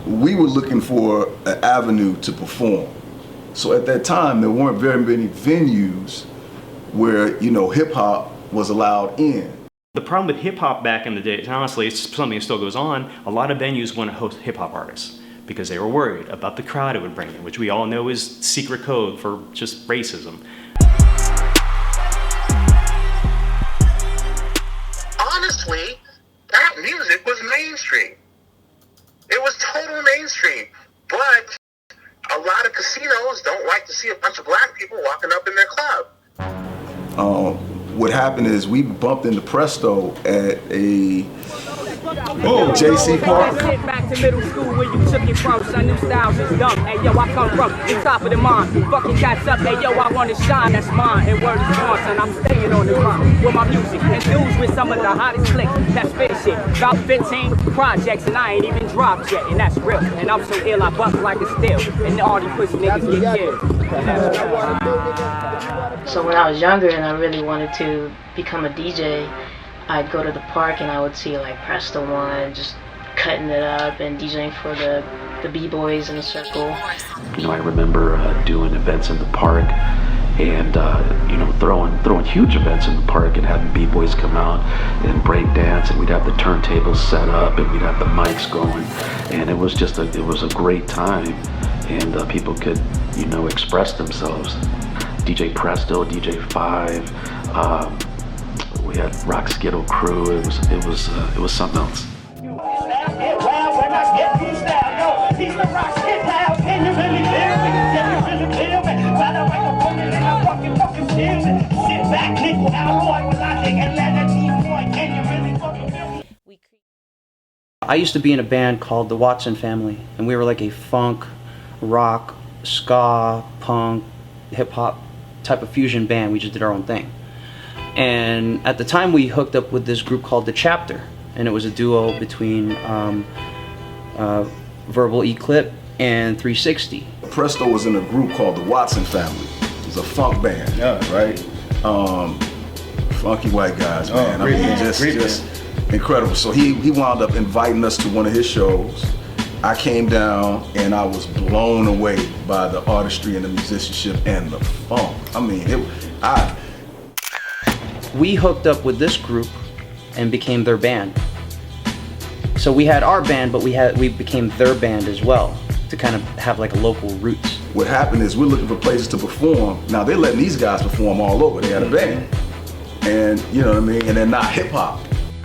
We were looking for an avenue to perform. So at that time, there weren't very many venues where, you know, hip hop was allowed in. The problem with hip hop back in the day, and honestly, it's something that still goes on, a lot of venues want to host hip hop artists because they were worried about the crowd it would bring in, which we all know is secret code for just racism. Honestly, that music was mainstream. It was total mainstream. But a lot of casinos don't like to see a bunch of black people walking up in their club. What happened is we bumped into Presto at a JC Park. Back to middle school where you took your cross. I knew styles is dumb. Hey yo, I come from the top of the mind. Fucking cats up. Hey yo, I want to shine. That's mine. And word is born, son. I'm staying on the run with my music and dudes with some of the hottest clicks. That's fair shit. About 15 projects and I ain't even dropped yet. And that's real. And I'm so ill I bust like a steel. And all these pussy niggas get killed. So when I was younger and I really wanted to become a DJ, I'd go to the park and I would see like Presto One just cutting it up and DJing for the B-boys in the circle. You know, I remember doing events in the park and you know, throwing huge events in the park and having B-boys come out and break dance, and we'd have the turntables set up and we'd have the mics going, and it was just it was a great time, and people could, you know, express themselves. DJ Presto, DJ 5, we had Rock Skittle crew. It was something else. I used to be in a band called the Watson Family, and we were like a funk, rock, ska, punk, hip hop type of fusion band. We just did our own thing. And at the time we hooked up with this group called The Chapter, and it was a duo between Verbal Eclipse and 360. Presto was in a group called the Watson Family. It was a funk band, right? Funky white guys, man. I mean, just incredible. So he wound up inviting us to one of his shows. I came down and I was blown away by the artistry and the musicianship and the funk. I mean, we hooked up with this group and became their band. So we had our band, but we became their band as well, to kind of have like a local roots. What happened is we're looking for places to perform. Now they're letting these guys perform all over. They had a band, and you know what I mean. And they're not hip hop,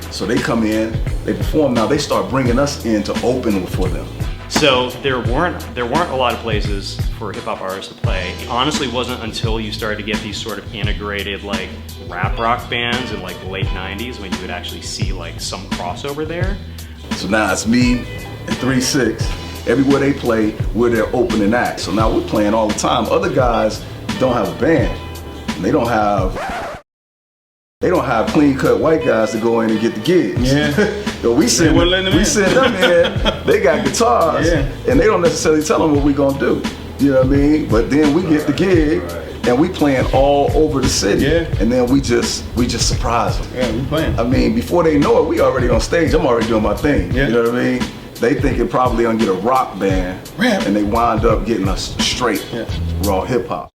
so they come in, they perform. Now they start bringing us in to open for them. So there weren't a lot of places for hip hop artists to play. It honestly wasn't until you started to get these sort of integrated like rap rock bands in like the late '90s when you would actually see like some crossover there. So now it's me and 3-6. Everywhere they play, we're their opening act. So now we're playing all the time. Other guys don't have a band. And they don't have clean-cut white guys to go in and get the gigs. Yeah. So we send them in. They got guitars, and they don't necessarily tell them what we're gonna do. You know what I mean? But then we get the gig, and we playing all over the city. And then we just surprise them. Yeah, we playing. I mean, before they know it, we already on stage. I'm already doing my thing. You know what I mean? They thinking probably gonna get a rock band, and they wind up getting us straight raw hip hop.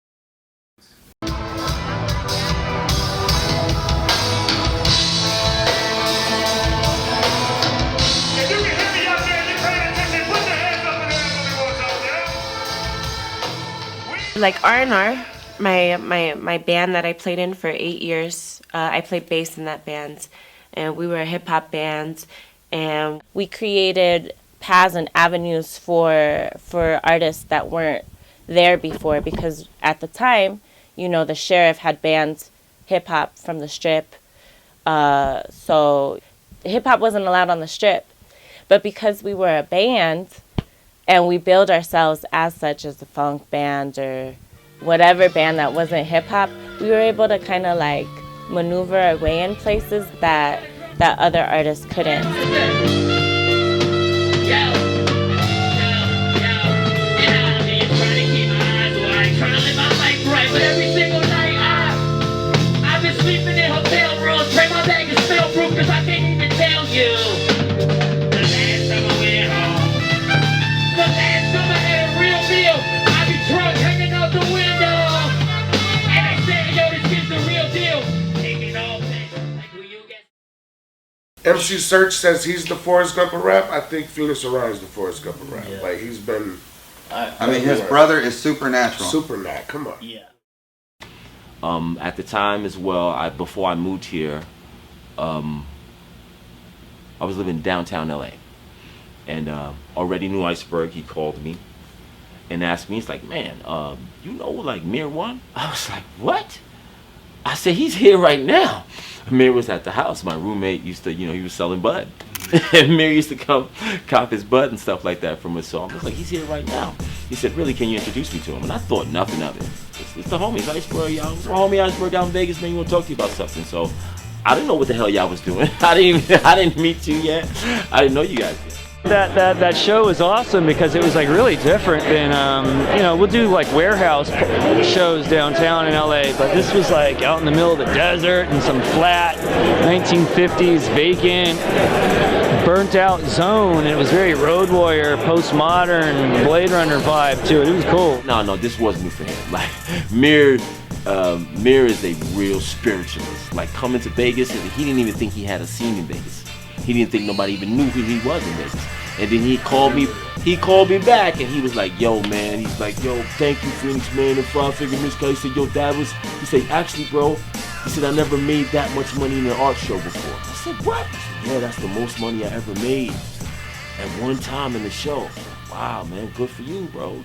Like R&R, my band that I played in for 8 years, I played bass in that band, and we were a hip hop band, and we created paths and avenues for artists that weren't there before, because at the time, you know, the sheriff had banned hip hop from the Strip, so hip hop wasn't allowed on the Strip, but because we were a band. And we billed ourselves as such, as a funk band or whatever band that wasn't hip hop, we were able to kind of like maneuver our way in places that other artists couldn't. But every single night I've been sleeping in hotel rooms. Pray my bag is smell proof, cause I can't even tell you. The last time I went home, the last time I had a real meal, I be drunk hanging out the window. And they say, yo, this kid's the real deal. Taking all things, like who you get. MC Search says he's the Forrest Gump of rap. I think Phoenix Orion's the Forrest Gump of rap. Like he's been. I mean, his brother is Supernatural. Supernat, come on. Yeah. At the time as well, before I moved here, I was living downtown LA, and already knew Iceberg. He called me and asked me, he's like, man, you know like Mir One? I was like, what? I said, he's here right now. Mir was at the house. My roommate used to, he was selling bud. And Mir used to come cop his bud and stuff like that from us. So I was like, he's here right now. He said, really, can you introduce me to him? And I thought nothing of it. It's the homies, Iceberg, y'all. It's my homie Iceberg out in Vegas, man. You want to talk to you about something. So I didn't know what the hell y'all was doing. I didn't meet you yet. I didn't know you guys yet. That show was awesome because it was like really different than we'll do like warehouse shows downtown in LA, but this was like out in the middle of the desert in some flat 1950s vacant burnt out zone. It was very Road Warrior, postmodern, Blade Runner vibe to it. It was cool. No, this wasn't for him. Like Mir is a real spiritualist. Like coming to Vegas, he didn't even think he had a scene in Vegas. He didn't think nobody even knew who he was in Vegas. And then he called me back and he was like, yo, man. He's like, yo, thank you, Phoenix, man. And Five Finger Miss Guy. He said, yo, he said, actually, bro, he said, I never made that much money in an art show before. I said, what? He said, yeah, that's the most money I ever made at one time in the show. I said, wow, man, good for you, bro.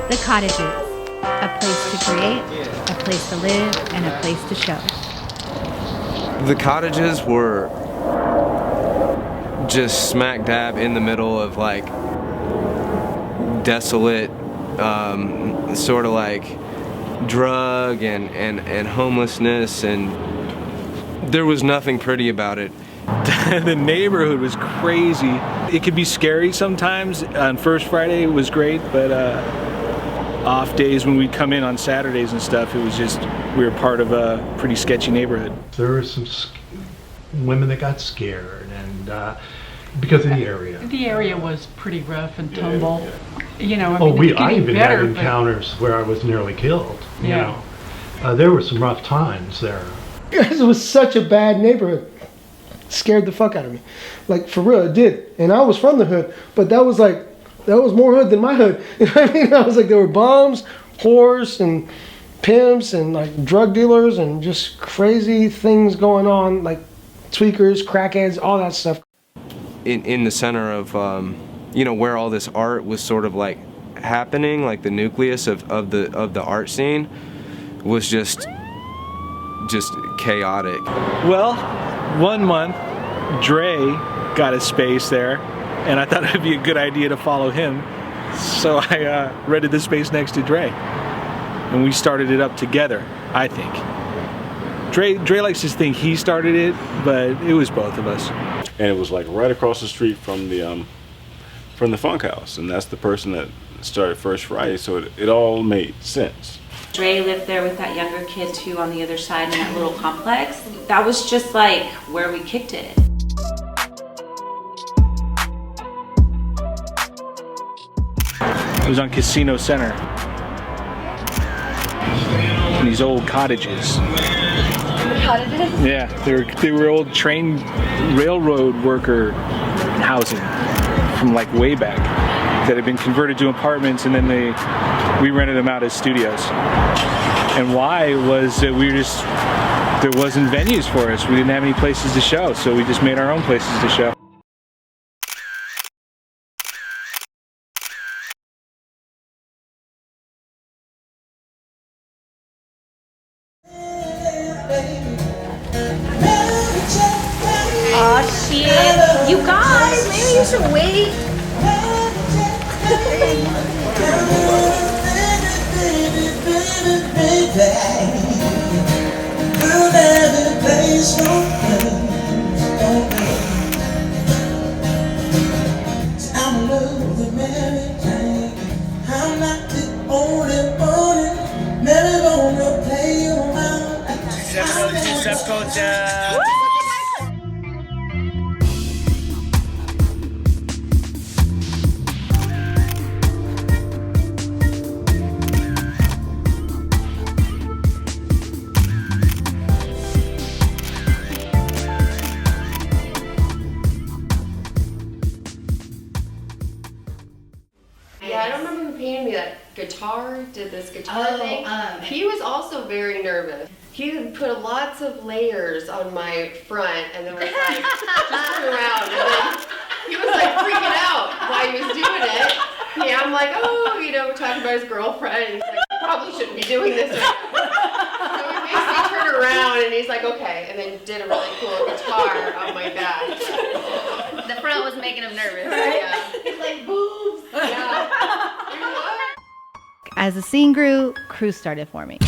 The Cottages. A place to create, a place to live, and a place to show. The Cottages were just smack dab in the middle of like desolate, sort of like drug and homelessness, and there was nothing pretty about it. The neighborhood was crazy. It could be scary sometimes. On First Friday it was great, but off days when we'd come in on Saturdays and stuff, it was just, we were part of a pretty sketchy neighborhood. There were some women that got scared, and because of the area. The area was pretty rough and tumble. you know, I Oh, mean, I even better, had encounters where I was nearly killed. Yeah. You know, there were some rough times there. Because it was such a bad neighborhood. Scared the fuck out of me. Like, for real, it did. And I was from the hood, but that was more hood than my hood. You know what I mean? I was like, there were bombs, whores, and pimps, and like drug dealers, and just crazy things going on, like tweakers, crackheads, all that stuff. In the center of, you know, where all this art was sort of like happening, like the nucleus of the art scene was just chaotic. Well, 1 month, Dre got a space there, and I thought it'd be a good idea to follow him. So I rented the space next to Dre, and we started it up together, I think. Dre likes to think he started it, but it was both of us. And it was like right across the street from the Funk House, and that's the person that started First Friday, so it all made sense. Dre lived there with that younger kid too on the other side in that little complex. That was just like where we kicked it. It was on Casino Center. In these old cottages. Cottages? Yeah, they were old train railroad worker housing from like way back that had been converted to apartments, and then we rented them out as studios. And why was that there wasn't venues for us. We didn't have any places to show, so we just made our own places to show. Aw, shit. You guys, maybe you should wait. Yeah, I don't remember who painted me that guitar, did this guitar thing. He was also very nervous. He put lots of layers on my front and then was like, just turn around. And then he was like freaking out while he was doing it. Yeah, I'm like, oh, you know, we're talking about his girlfriend. And he's like, you probably shouldn't be doing this right now. So we basically turned around and he's like, okay. And then did a really cool guitar on my back. The front was making him nervous. Right? Yeah. He's like, boobs. Yeah. As the scene grew, crews started forming.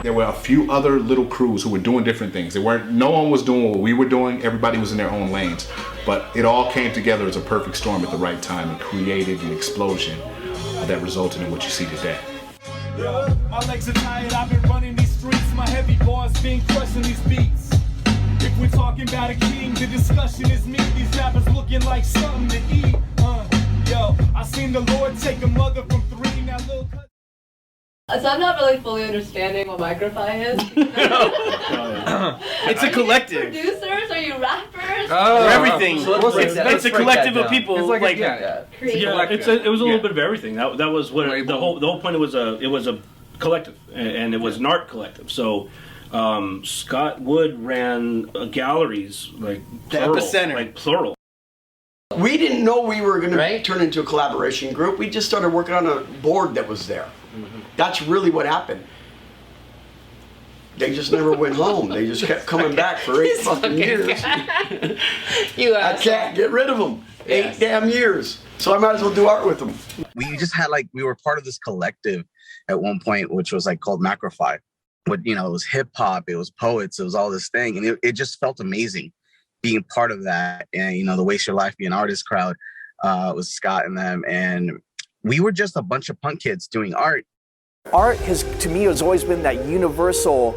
There were a few other little crews who were doing different things. No one was doing what we were doing. Everybody was in their own lanes. But it all came together as a perfect storm at the right time and created an explosion that resulted in what you see today. My legs are tired, I've been running these streets. My heavy bars being crushed in these beats. If we're talking about a king, the discussion is me. These rappers looking like something to eat. Yo, I seen the Lord take a mother from 3, now little cut. So I'm not really fully understanding what Microfy is. It's a collective. Are you producers? Are you rappers? We're everything. So It's a collective of people. It's like Creative. it was a little bit of everything. That was what the whole point. It was a collective, and it was an art collective. So Scott Wood ran galleries like plural. We didn't know we were going to turn into a collaboration group. We just started working on a board that was there. That's really what happened. They just never went home. They just kept coming back for 8 fucking years. I can't get rid of them. 8 damn years. So I might as well do art with them. We just had we were part of this collective at one point, which was called Macrofy. But it was hip hop, it was poets, it was all this thing. And it just felt amazing being part of that. And, the Waste Your Life, Be an Artist crowd was Scott and them. And we were just a bunch of punk kids doing art. Art to me, has always been that universal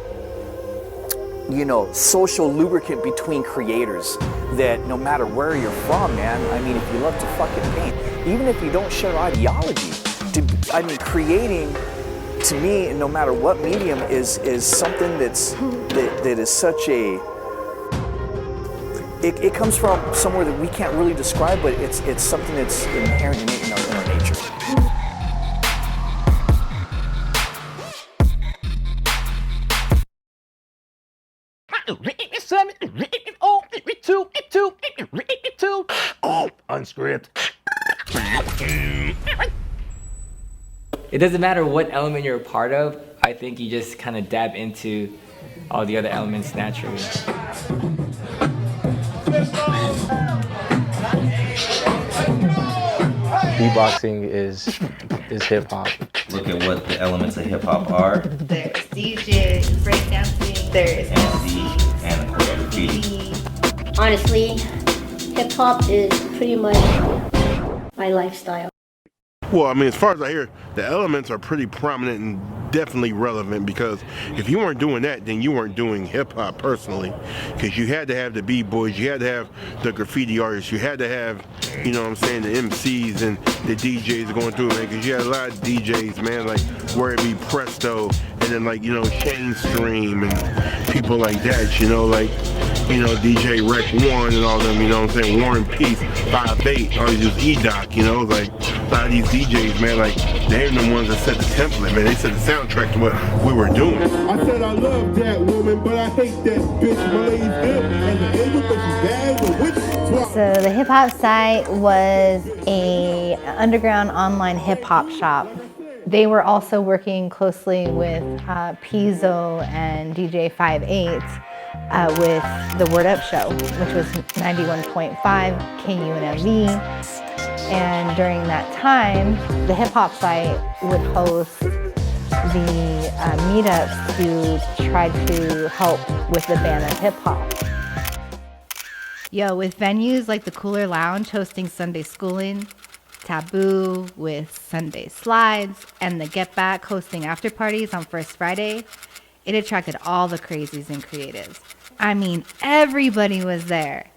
you know, social lubricant between creators that no matter where you're from, man, I mean, if you love to fucking paint, even if you don't share ideology, creating, to me, no matter what medium, is something that is such a, it comes from somewhere that we can't really describe, but it's something that's inherent in our nature. Unscripted. It doesn't matter what element you're a part of. I think you just kind of dab into all the other elements naturally. Beatboxing is hip hop. Look at what the elements of hip hop are. There's DJ, breakdancing, there's MC, and choreography. Honestly, hip hop is pretty much my lifestyle. Well, I mean, as far as I hear, the elements are pretty prominent and definitely relevant, because if you weren't doing that, then you weren't doing hip-hop personally, because you had to have the b-boys, you had to have the graffiti artists, you had to have, you know what I'm saying, the MCs and the DJs going through it, man, because you had a lot of DJs, man, like where it be Presto, and then like, you know, Shane Stream and people like that, you know, like, you know, DJ Rec 1 and all them, you know what I'm saying, Warren Peace, 5'8", or just E-Doc, you know, like a lot of these DJs, man, like they're the ones that set the template, man. They set the soundtrack to what we were doing. I said I love that woman, but I hate that bitch. My lady's good and the angel, but she's bad as a witch. So the hip hop site was a underground online hip hop shop. They were also working closely with Pizzo and DJ 5'8" with the Word Up Show, which was 91.5 KUNLV. And during that time, the hip hop site would host the meetups to try to help with the ban of hip hop. Yo, with venues like the Cooler Lounge hosting Sunday Schooling, Taboo with Sunday Slides, and the Get Back hosting after parties on First Friday, it attracted all the crazies and creatives. I mean, everybody was there.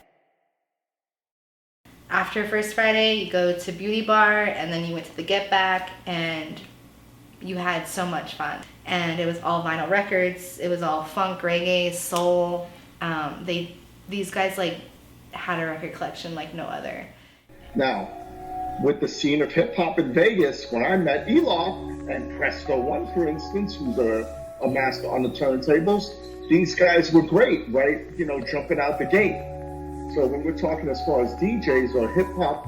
After First Friday, you go to Beauty Bar, and then you went to the Get Back, and you had so much fun. And it was all vinyl records. It was all funk, reggae, soul. These guys like had a record collection like no other. Now, with the scene of hip hop in Vegas, when I met Elof and Presto One, for instance, who's a master on the turntables, these guys were great, right? You know, jumping out the gate. So when we're talking as far as DJs or hip hop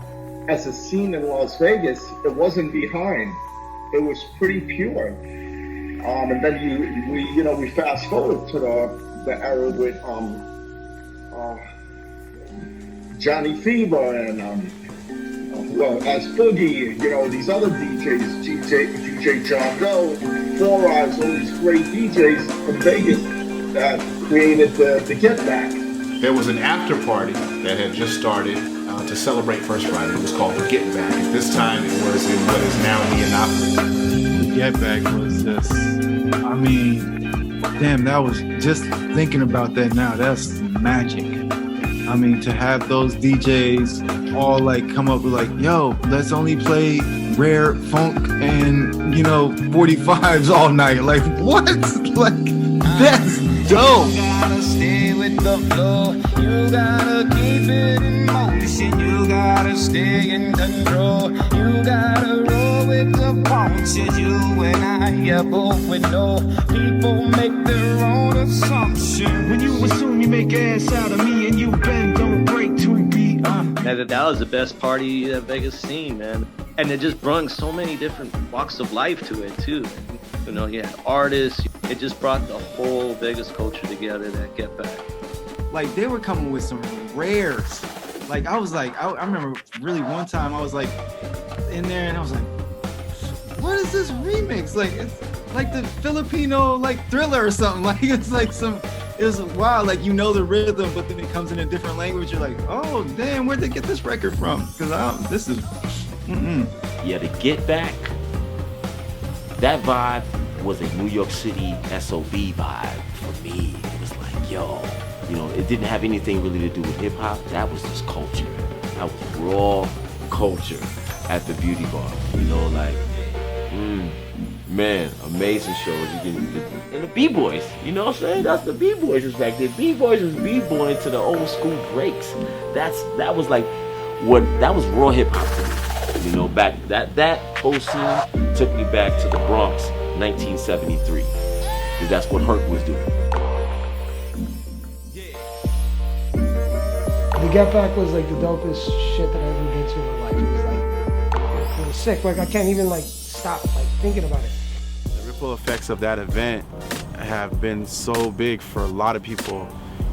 as a scene in Las Vegas, it wasn't behind. It was pretty pure. And then we fast forward to the era with Johnny Fever and as Boogie, you know, these other DJs, DJ John Doe, Four Eyes, all these great DJs from Vegas that created the Get Back. There was an after party that had just started to celebrate First Friday. It was called the Get Back. At this time, it was in what is now Indianapolis. The Get Back was just, I mean, damn, that was just thinking about that now. That's magic. I mean, to have those DJs all like come up with like, yo, let's only play rare funk and, you know, 45s all night. Like, what? Like, that's dope. You gotta stay with the flow. You gotta keep it in motion. You gotta stay in control. You gotta roll with the punches. You and I both would know. People make their own assumptions. When you assume you make ass out of me and you bend, don't break to beat. That was the best party that Vegas seen, man. And it just brought so many different walks of life to it too. You know, you had artists. It just brought the whole Vegas culture together, that Get Back. Like, they were coming with some rares. Like, I was like, I remember really one time I was like in there and I was like, what is this remix? Like, it's like the Filipino like Thriller or something. Like, it's like it was wild. Like, you know the rhythm, but then it comes in a different language. You're like, oh, damn, where'd they get this record from? Because this is, Yeah, the Get Back, that vibe was a New York City SOB vibe for me. It was like, yo, you know, it didn't have anything really to do with hip hop. That was just culture. That was raw culture at the beauty bar. You know, like, man, amazing shows. And the B-boys, you know what I'm saying? That's the B-boys was back there. B-boys was B-boying to the old school breaks. That was like that was raw hip hop to me. You know, back that whole scene took me back to the Bronx, 1973, because that's what Herc was doing. The Get Back was like the dopest shit that I ever been to in my life. It was sick. Like I can't even like stop like thinking about it. The ripple effects of that event have been so big for a lot of people,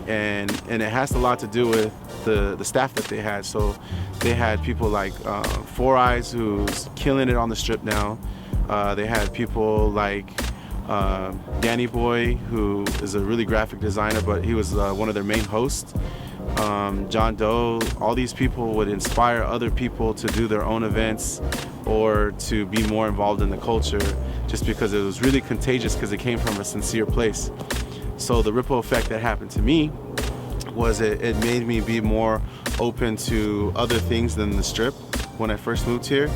and it has a lot to do with the staff that they had. So they had people like Four Eyes, who's killing it on the Strip now. They had people like Danny Boy, who is a really graphic designer, but he was one of their main hosts. John Doe. All these people would inspire other people to do their own events or to be more involved in the culture, just because it was really contagious, because it came from a sincere place. So the ripple effect that happened to me was it made me be more open to other things than the Strip when I first moved here,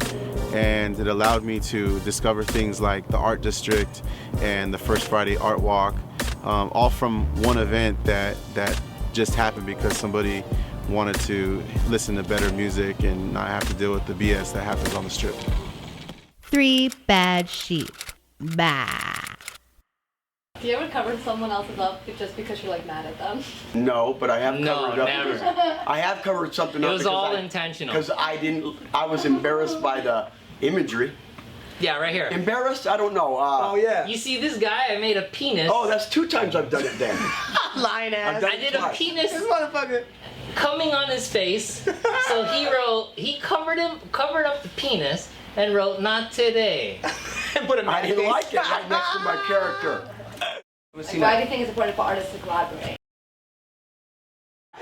and it allowed me to discover things like the Art District and the First Friday Art Walk, all from one event that just happened because somebody wanted to listen to better music and not have to deal with the BS that happens on the Strip. 3 bad sheep. Bah. Do you ever cover someone else's up just because you're like mad at them? No, but I have covered up. Never. I have covered something up. It was all intentional. Because I was embarrassed by the imagery. Yeah, right here. Embarrassed? I don't know. Oh yeah. You see this guy? I made a penis. Oh, that's 2 times I've done it then. Lying ass. I did a penis. This motherfucker. Coming on his face. So he covered up the penis and wrote "Not today." I didn't like it right next to my character. Why do you think it's important for artists to collaborate?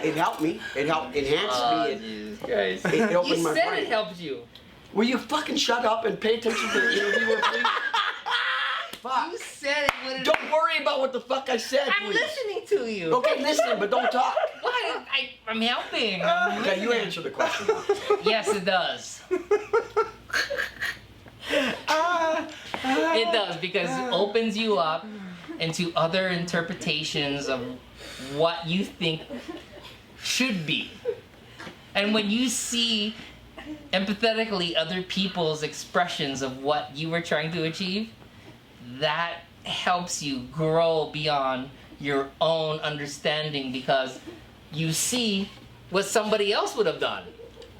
It helped me. It helped enhance me. Jesus Christ. It opened You my said brain. it helped you. Will you fucking shut up and pay attention to the interviewer, please? Fuck. You said it wouldn't. Don't worry about what the fuck I said, I'm please. listening to you. Okay, listen, but don't talk. What? I'm helping. Okay, you answer the question. Yes, it does. It does, because it opens you up into other interpretations of what you think should be. And when you see empathetically other people's expressions of what you were trying to achieve, that helps you grow beyond your own understanding, because you see what somebody else would have done.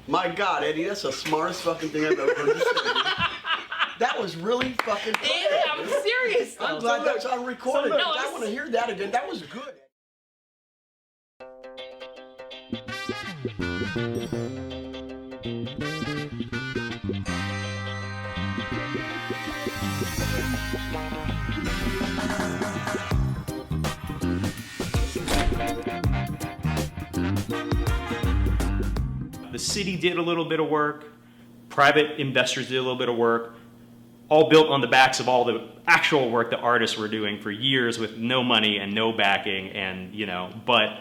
My God, Eddie, that's the smartest fucking thing I've ever heard you say. That was really fucking funny. I'm serious. I'm glad that's on recording. No, I want to hear that again. That was good. The city did a little bit of work, private investors did a little bit of work, all built on the backs of all the actual work that artists were doing for years with no money and no backing, and but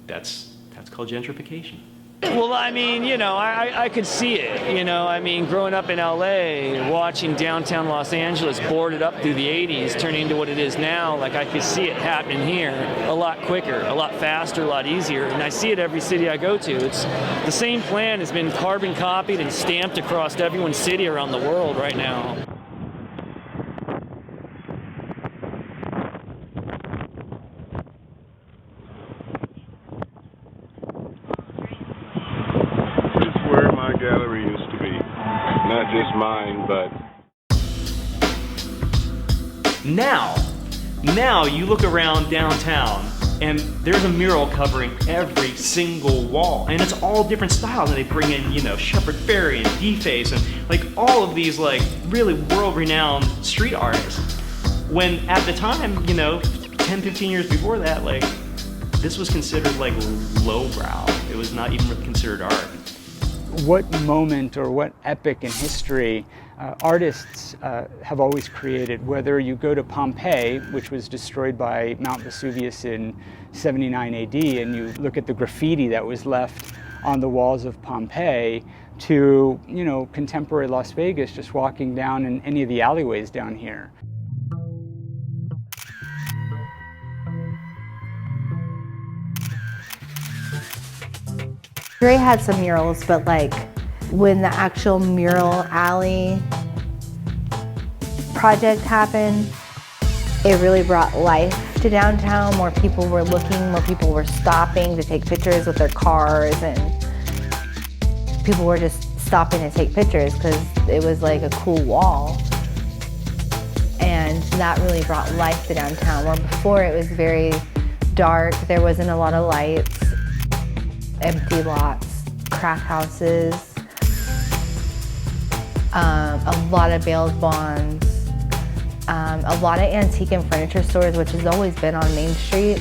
that's called gentrification. Well, I mean, I could see it, I mean, growing up in LA, watching downtown Los Angeles boarded up through the 80s, turning into what it is now, like I could see it happening here a lot quicker, a lot faster, a lot easier, and I see it every city I go to. It's the same plan has been carbon copied and stamped across everyone's city around the world right now. Gallery used to be. Not just mine, but... Now you look around downtown and there's a mural covering every single wall, and it's all different styles, and they bring in, Shepard Fairey and D-Face and like all of these like really world-renowned street artists. When at the time, 10, 15 years before that, like this was considered like lowbrow. It was not even considered art. what moment or what epic in history artists have always created. Whether you go to Pompeii, which was destroyed by Mount Vesuvius in 79 AD, and you look at the graffiti that was left on the walls of Pompeii, to, you know, contemporary Las Vegas, just walking down in any of the alleyways down here. Dre had some murals, but like when the actual mural alley project happened, it really brought life to downtown. More people were looking, more people were stopping to take pictures with their cars, and people were just stopping to take pictures because it was like a cool wall. And that really brought life to downtown, where before it was very dark, there wasn't a lot of lights, empty lots, crack houses, a lot of bailed bonds, a lot of antique and furniture stores, which has always been on Main Street.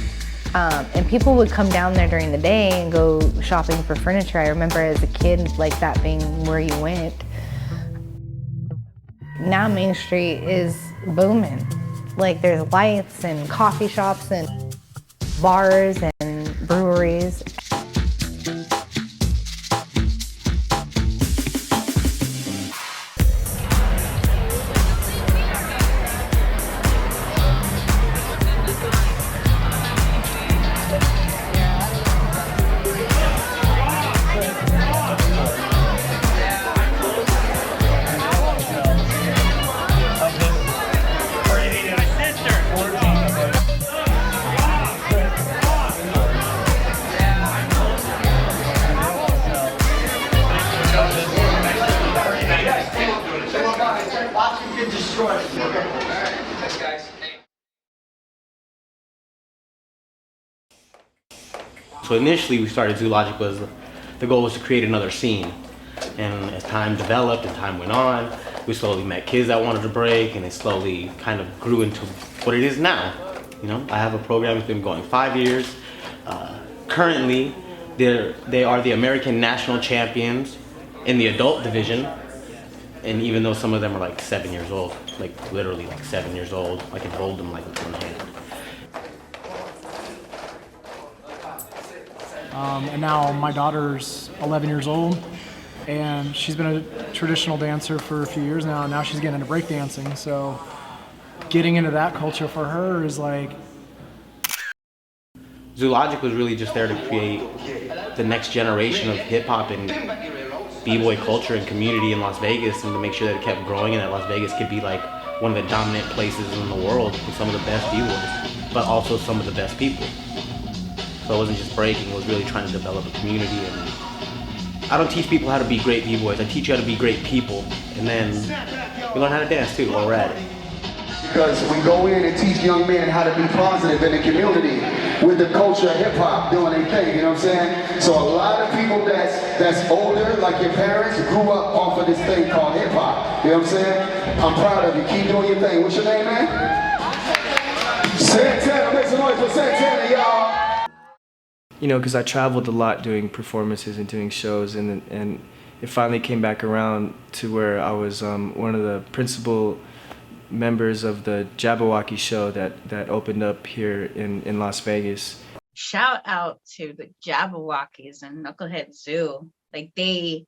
And people would come down there during the day and go shopping for furniture. I remember as a kid, like that being where you went. Now Main Street is booming. Like there's lights and coffee shops and bars and breweries. So initially we started Zoologic was, the goal was to create another scene. And as time developed and time went on, we slowly met kids that wanted to break, and it slowly kind of grew into what it is now. You know, I have a program that's been going 5 years. Currently, they are the American national champions in the adult division. And even though some of them are like 7 years old, like literally like 7 years old, I can hold them like with one hand. And now my daughter's 11 years old, and she's been a traditional dancer for a few years now, and now she's getting into breakdancing. So getting into that culture for her is like... Zoologic was really just there to create the next generation of hip-hop and b-boy culture and community in Las Vegas, and to make sure that it kept growing and that Las Vegas could be like one of the dominant places in the world with some of the best b-boys, but also some of the best people. So it wasn't just breaking, it was really trying to develop a community. And I don't teach people how to be great b-boys, I teach you how to be great people, and then you learn how to dance too while we're at it. Because we go in and teach young men how to be positive in the community with the culture of hip-hop doing their thing, you know what I'm saying? So a lot of people that's older, like your parents, grew up off of this thing called hip-hop, you know what I'm saying? I'm proud of you, keep doing your thing. What's your name, man? Santana, make some noise for Santana, y'all. You know, because I traveled a lot doing performances and doing shows, and it finally came back around to where I was one of the principal members of the Jabberwocky show that opened up here in Las Vegas. Shout out to the Jabberwockies and Knucklehead Zoo. Like, they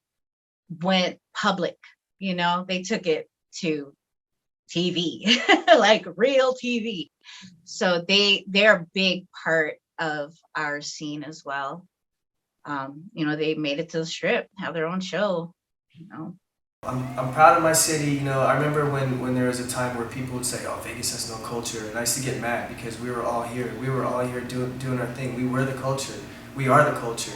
went public, you know, they took it to TV, like real TV. So they're a big part of our scene as well. You know, they made it to the Strip, have their own show, you know. I'm proud of my city. You know, I remember when there was a time where people would say, oh, Vegas has no culture, and I used to get mad because we were all here. We were all here doing our thing. We were the culture. We are the culture.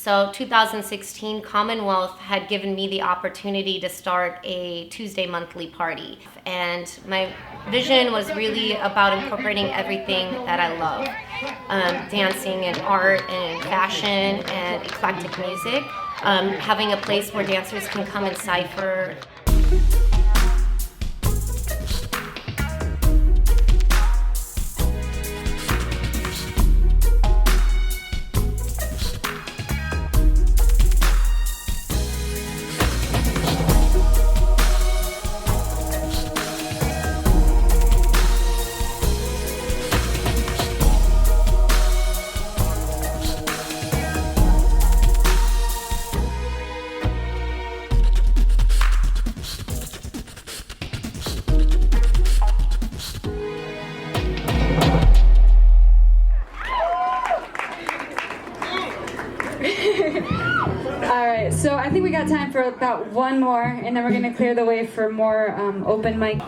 So 2016, Commonwealth had given me the opportunity to start a Tuesday monthly party. And my vision was really about incorporating everything that I love. Dancing and art and fashion and eclectic music. Having a place where dancers can come and cipher. Alright, so I think we got time for about one more, and then we're going to clear the way for more open mic.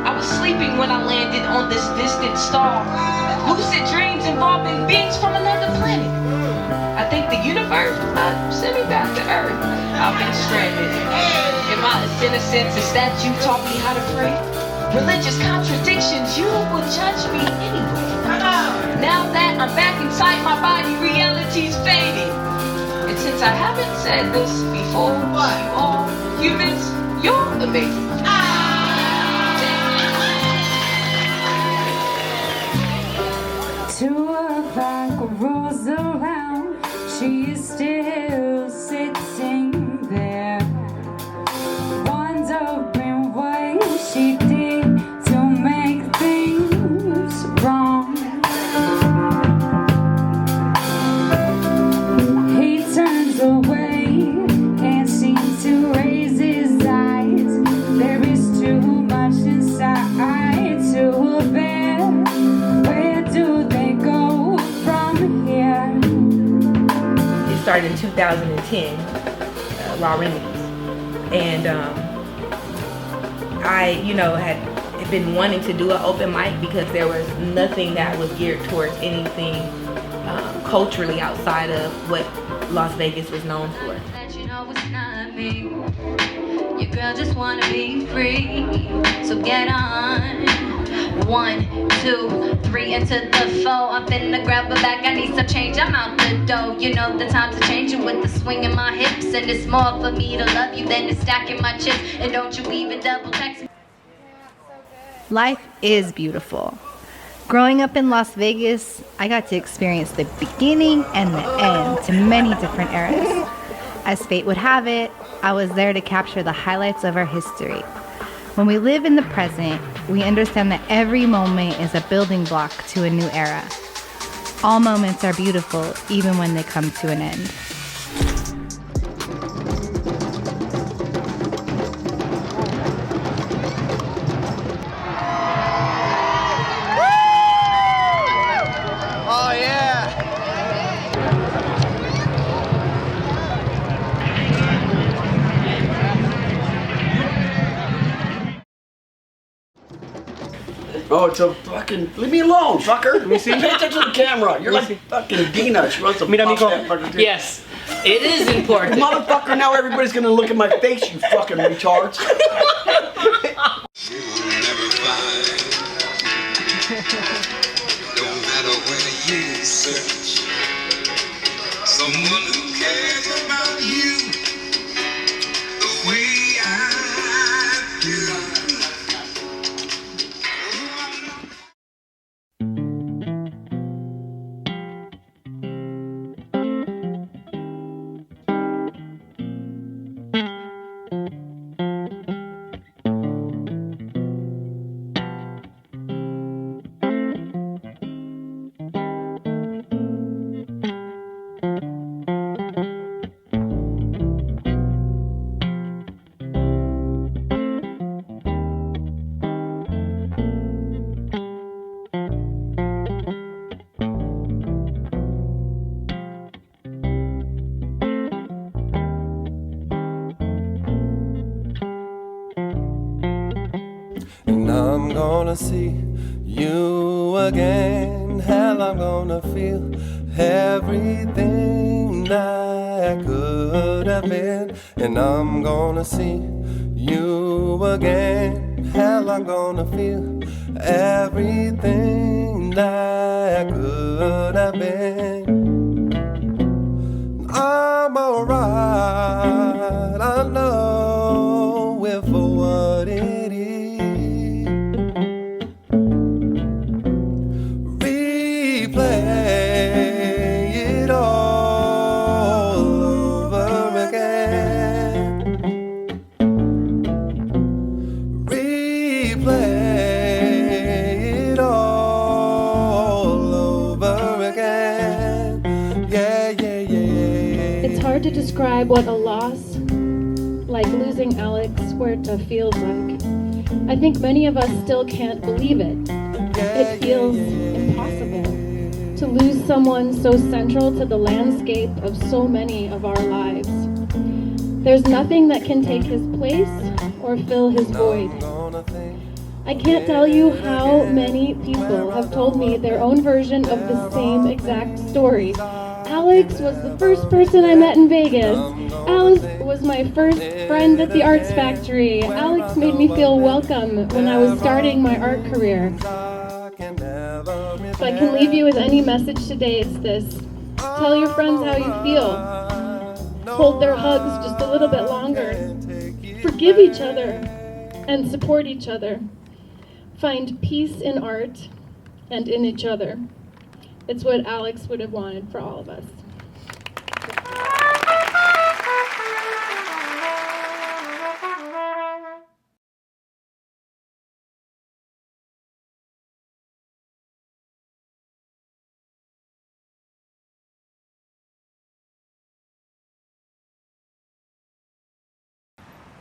I was sleeping when I landed on this distant star. Lucid dreams involving beings from another planet. I think the universe sent me back to Earth. I've been stranded. In my innocence, is that you taught me how to pray? Religious contradictions, you would judge me anyway. Now that I'm back inside my body, reality's fading. And since I haven't said this before, you all humans, you're amazing. 2 o'clock rolls around, she is still sitting there, wondering what she did to make things wrong. He turns away, can't seem to raise his eyes. There is too much inside to bear. Where do they go from here? It started in 2010, Raw Remedies. And I, had been wanting to do an open mic because there was nothing that was geared towards anything culturally outside of what Las Vegas was known for. You know it's not me. Your girl just wanna be free. So get on. 1, 2, 3 into the 4. I'm finna grab a bag. I need some change. I'm out the door. You know the times are changing with the swing in my hips, and it's more for me to love you than to stacking my chips. And don't you even double text me. Life is beautiful. Growing up in Las Vegas, I got to experience the beginning and the end to many different eras. As fate would have it, I was there to capture the highlights of our history. When we live in the present, we understand that every moment is a building block to a new era. All moments are beautiful, even when they come to an end. Oh yeah! Oh, it's a fucking. Leave me alone, fucker. Let me see. Pay attention to the camera. You're like fucking Dina. She wants to pop that fucking thing. Yes, it is important. Motherfucker, now everybody's gonna look at my face, you fucking retards. No matter where you search, someone who cares about you the way I do. gonna see you again. Hell, I'm gonna feel everything I could have been. And I'm gonna see you again. Hell, I'm gonna feel everything I could have been. I'm alright, I know it for what it is. Replay it all over again. Replay it all over again. Yeah, yeah, yeah, yeah. It's hard to describe what a loss like losing Alex Huerta feels like. I think many of us still can't believe it. It feels impossible to lose someone so central to the landscape of so many of our lives. There's nothing that can take his place or fill his void. I can't tell you how many people have told me their own version of the same exact story. Alex was the first person I met in Vegas. Alex was my first friend at the Arts Factory. Alex made me feel welcome when I was starting my art career. If I can leave you with any message today, it's this. Tell your friends how you feel. Hold their hugs just a little bit longer. Forgive each other and support each other. Find peace in art and in each other. It's what Alex would have wanted for all of us.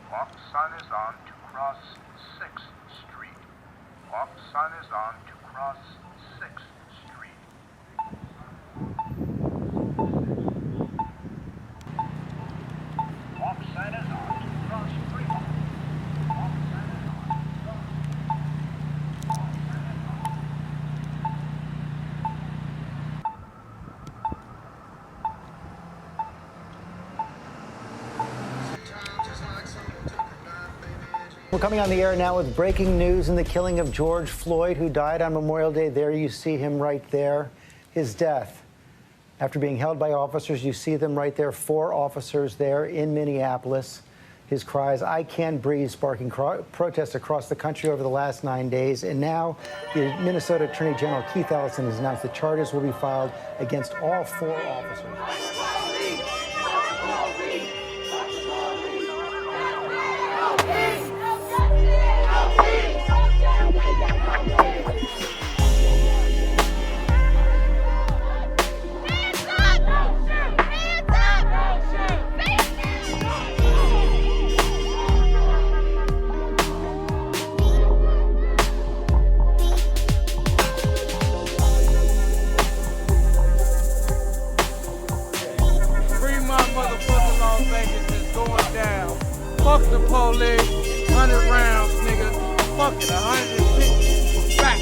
Walk sign is on to cross 6th Street. Walk sign is on to cross 6th Street. Walk sign is on to cross 3. Walk sign is on. We're coming on the air now with breaking news in the killing of George Floyd, who died on Memorial Day. There you see him right there. His death. After being held by officers, you see them right there, 4 officers there in Minneapolis. His cries, "I can't breathe," sparking protests across the country over the last 9 days. And now the Minnesota Attorney General Keith Ellison has announced that charges will be filed against all 4 officers. Fuck the police, 100 rounds, nigga. Fuck it, 150 back.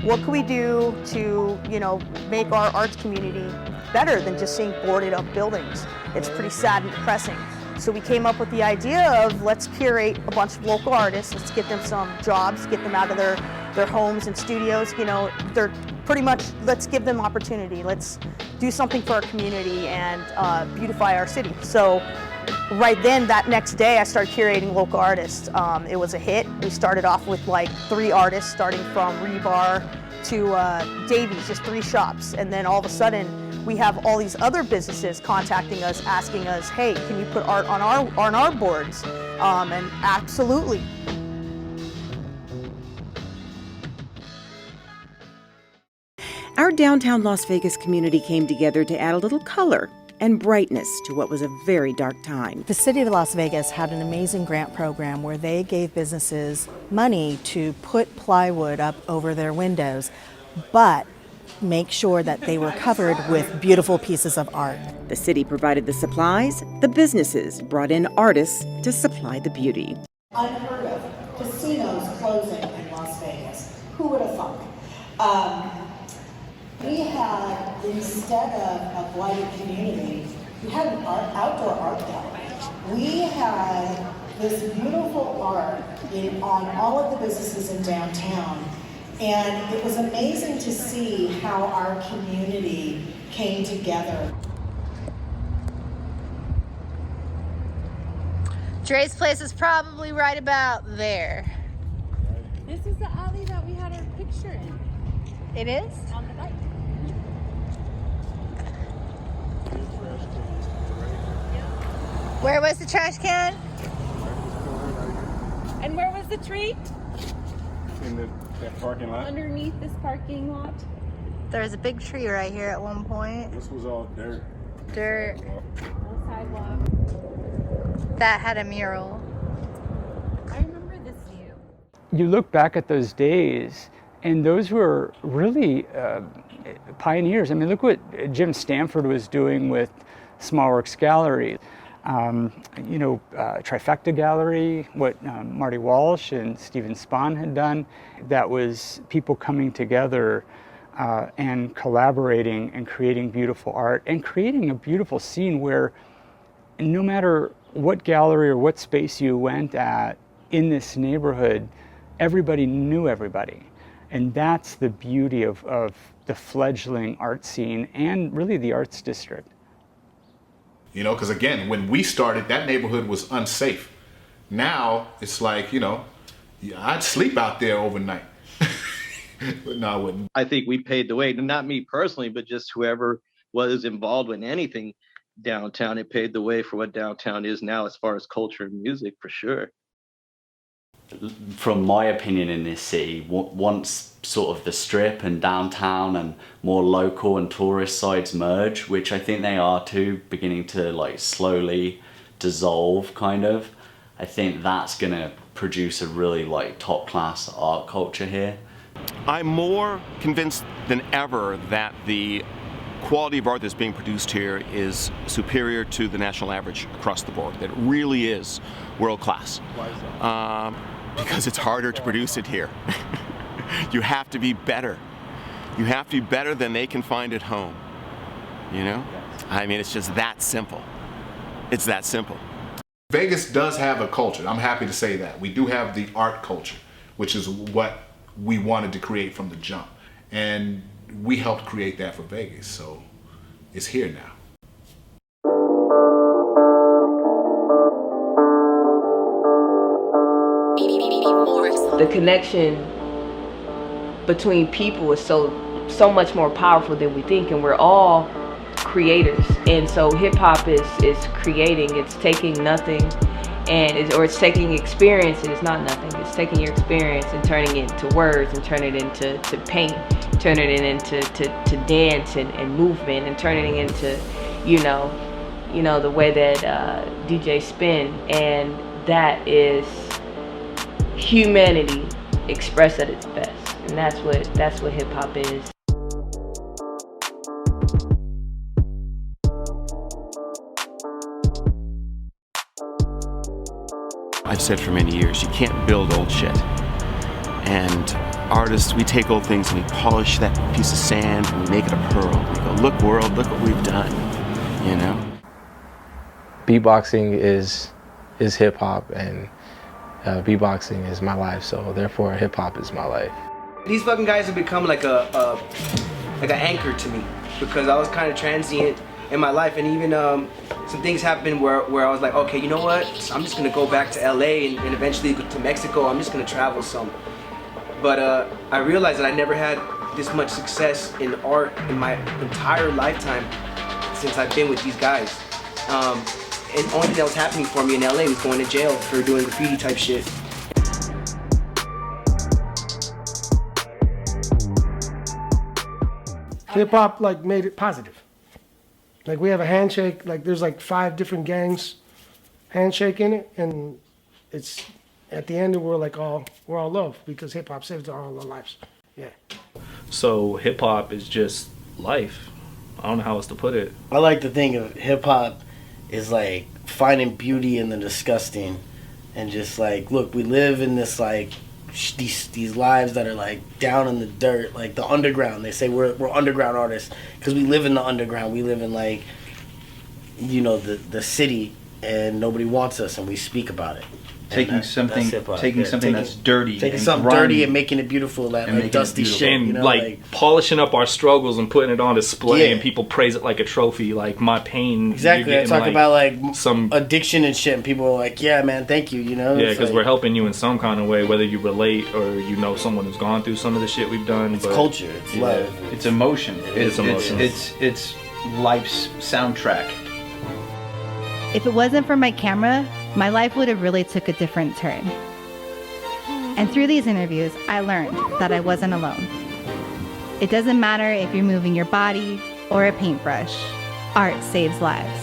What can we do to, make our arts community better than just seeing boarded up buildings? It's pretty sad and depressing. So we came up with the idea of let's curate a bunch of local artists, let's get them some jobs, get them out of their homes and studios, they're pretty much, let's give them opportunity. Let's do something for our community and beautify our city. So right then, that next day, I started curating local artists. It was a hit. We started off with like 3 artists, starting from Rebar to Davies, just 3 shops. And then all of a sudden, we have all these other businesses contacting us, asking us, hey, can you put art on our boards? And absolutely. Our downtown Las Vegas community came together to add a little color and brightness to what was a very dark time. The city of Las Vegas had an amazing grant program where they gave businesses money to put plywood up over their windows, but make sure that they were covered with beautiful pieces of art. The city provided the supplies, the businesses brought in artists to supply the beauty. Unheard of. Casinos closing in Las Vegas. Who would have thought? We had, instead of a blighted community, we had an outdoor art gallery. We had this beautiful art on all of the businesses in downtown. And it was amazing to see how our community came together. Dre's place is probably right about there. This is the alley that we had our picture in. It is? On the right. Where was the trash can? And where was the tree? In that parking lot. Underneath this parking lot. There was a big tree right here at one point. This was all dirt. Dirt. No sidewalk. That had a mural. I remember this view. You look back at those days, and those were really pioneers. I mean, look what Jim Stanford was doing with Small Works Gallery. Trifecta Gallery, what Marty Walsh and Stephen Spahn had done. That was people coming together and collaborating and creating beautiful art and creating a beautiful scene where no matter what gallery or what space you went at in this neighborhood, everybody knew everybody. And that's the beauty of the fledgling art scene and really the arts district. You know, because again, when we started, that neighborhood was unsafe. Now it's like, I'd sleep out there overnight. But no, I wouldn't. I think we paved the way, not me personally, but just whoever was involved in anything downtown. It paved the way for what downtown is now as far as culture and music, for sure. From my opinion in this city, once sort of the strip and downtown and more local and tourist sides merge, which I think they are too, beginning to like slowly dissolve kind of, I think that's gonna produce a really like top class art culture here. I'm more convinced than ever that the quality of art that's being produced here is superior to the national average across the board. That it really is world class. Why is that? Because it's harder to produce it here. You have to be better. You have to be better than they can find at home. You know? I mean, it's just that simple. It's that simple. Vegas does have a culture. I'm happy to say that. We do have the art culture, which is what we wanted to create from the jump. And we helped create that for Vegas, so it's here now. The connection between people is so much more powerful than we think, and we're all creators. And so hip hop is creating. It's taking nothing it's taking experience, and it's not nothing. It's taking your experience and turning it into words, and turning it into paint, turning it into to dance and movement, and turning it into the way that DJ spin, and that is humanity expressed at its best, and that's what hip hop is. I've said for many years, you can't build old shit. And artists, we take old things and we polish that piece of sand and we make it a pearl. We go, look world, look what we've done, you know? Beatboxing is hip hop, and beatboxing is my life, so therefore hip hop is my life. These fucking guys have become like an anchor to me, because I was kind of transient in my life, and even some things happened where I was like, okay, you know what? I'm just gonna go back to LA and eventually go to Mexico. I'm just gonna travel some. But I realized that I never had this much success in art in my entire lifetime since I've been with these guys. And the only thing that was happening for me in LA was going to jail for doing graffiti type shit. Hip hop like made it positive. Like we have a handshake, like there's like 5 different gangs handshake in it, and it's at the end we're all love because hip hop saved all our lives. Yeah. So hip hop is just life. I don't know how else to put it. I like to think of hip hop is like finding beauty in the disgusting, and just like, look, we live in this like these lives that are like down in the dirt, like the underground. They say we're underground artists because we live in the underground. We live in like, you know, the city, and nobody wants us, and we speak about it. Taking something that's dirty, taking and something grimy, dirty and making it beautiful, that like dusty shit, and you know, like polishing up our struggles and putting it on display, Yeah. and people praise it like a trophy. Like my pain. Exactly. you're I getting, talk about like some addiction and shit, and people are like, "Yeah, man, thank you." You know, Yeah, It's because like, we're helping you in some kind of way, whether you relate or you know someone who's gone through some of the shit we've done. It's culture, it's love. It's emotion. It's emotion. It's life's soundtrack. If it wasn't for my camera, my life would have really took a different turn. And through these interviews, I learned that I wasn't alone. It doesn't matter if you're moving your body or a paintbrush, art saves lives.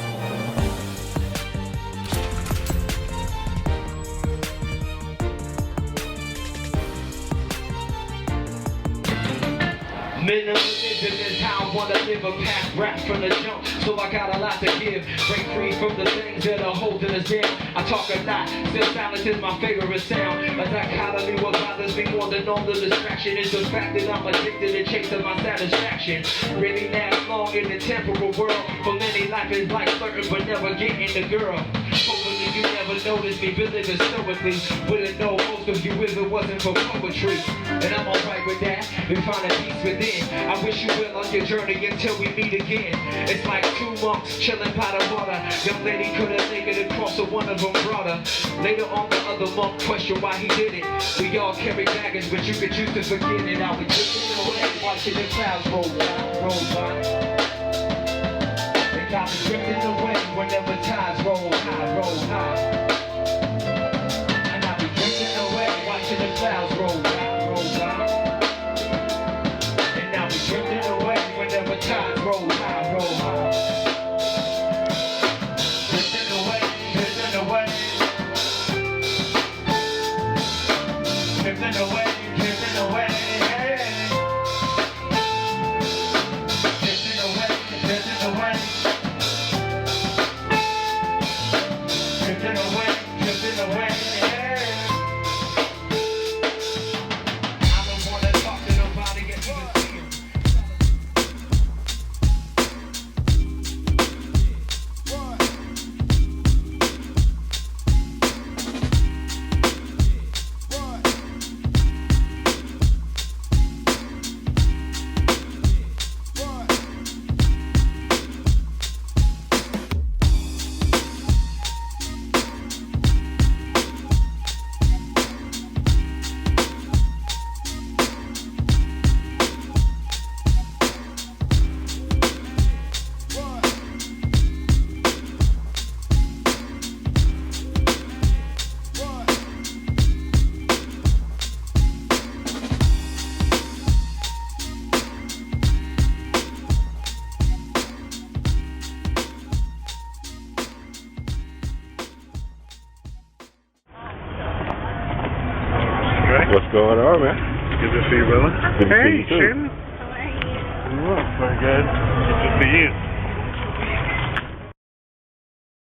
Minimum living is how I wanna live, a path rap from the jump, so I got a lot to give. Break free from the things that are holding us down. I talk a lot, still silence is my favorite sound. A dichotomy, what bothers me more than all the distraction is the fact that I'm addicted to chasing my satisfaction. Really last long in the temporal world. For many, life is like flirting but never getting the girl. Hopefully you never noticed me living stoically. Wouldn't know most of you if it wasn't for poetry. And I'm alright with that, we find a peace within. I wish you well on your journey until we meet again. It's like 2 months chilling by the water. Young lady couldn't make it across, so one of them brought her. Later on the other month, question why he did it. We all carry baggage, but you could choose to forget it. I'll be drifting away, watching the clouds roll by. They got me drifting away whenever tides roll high. And I'll be drifting away, watching the clouds roll by. Drifting away whenever tides roll high. Drifting away. Drifting away, drifting away. Drifting away, drifting away. Drifting away, drifting away. I don't wanna talk to nobody and even see him. What's going on, man? Good to see you, brother. Good to see Hey, you too. Shin. How are you? Pretty good. Good to see you.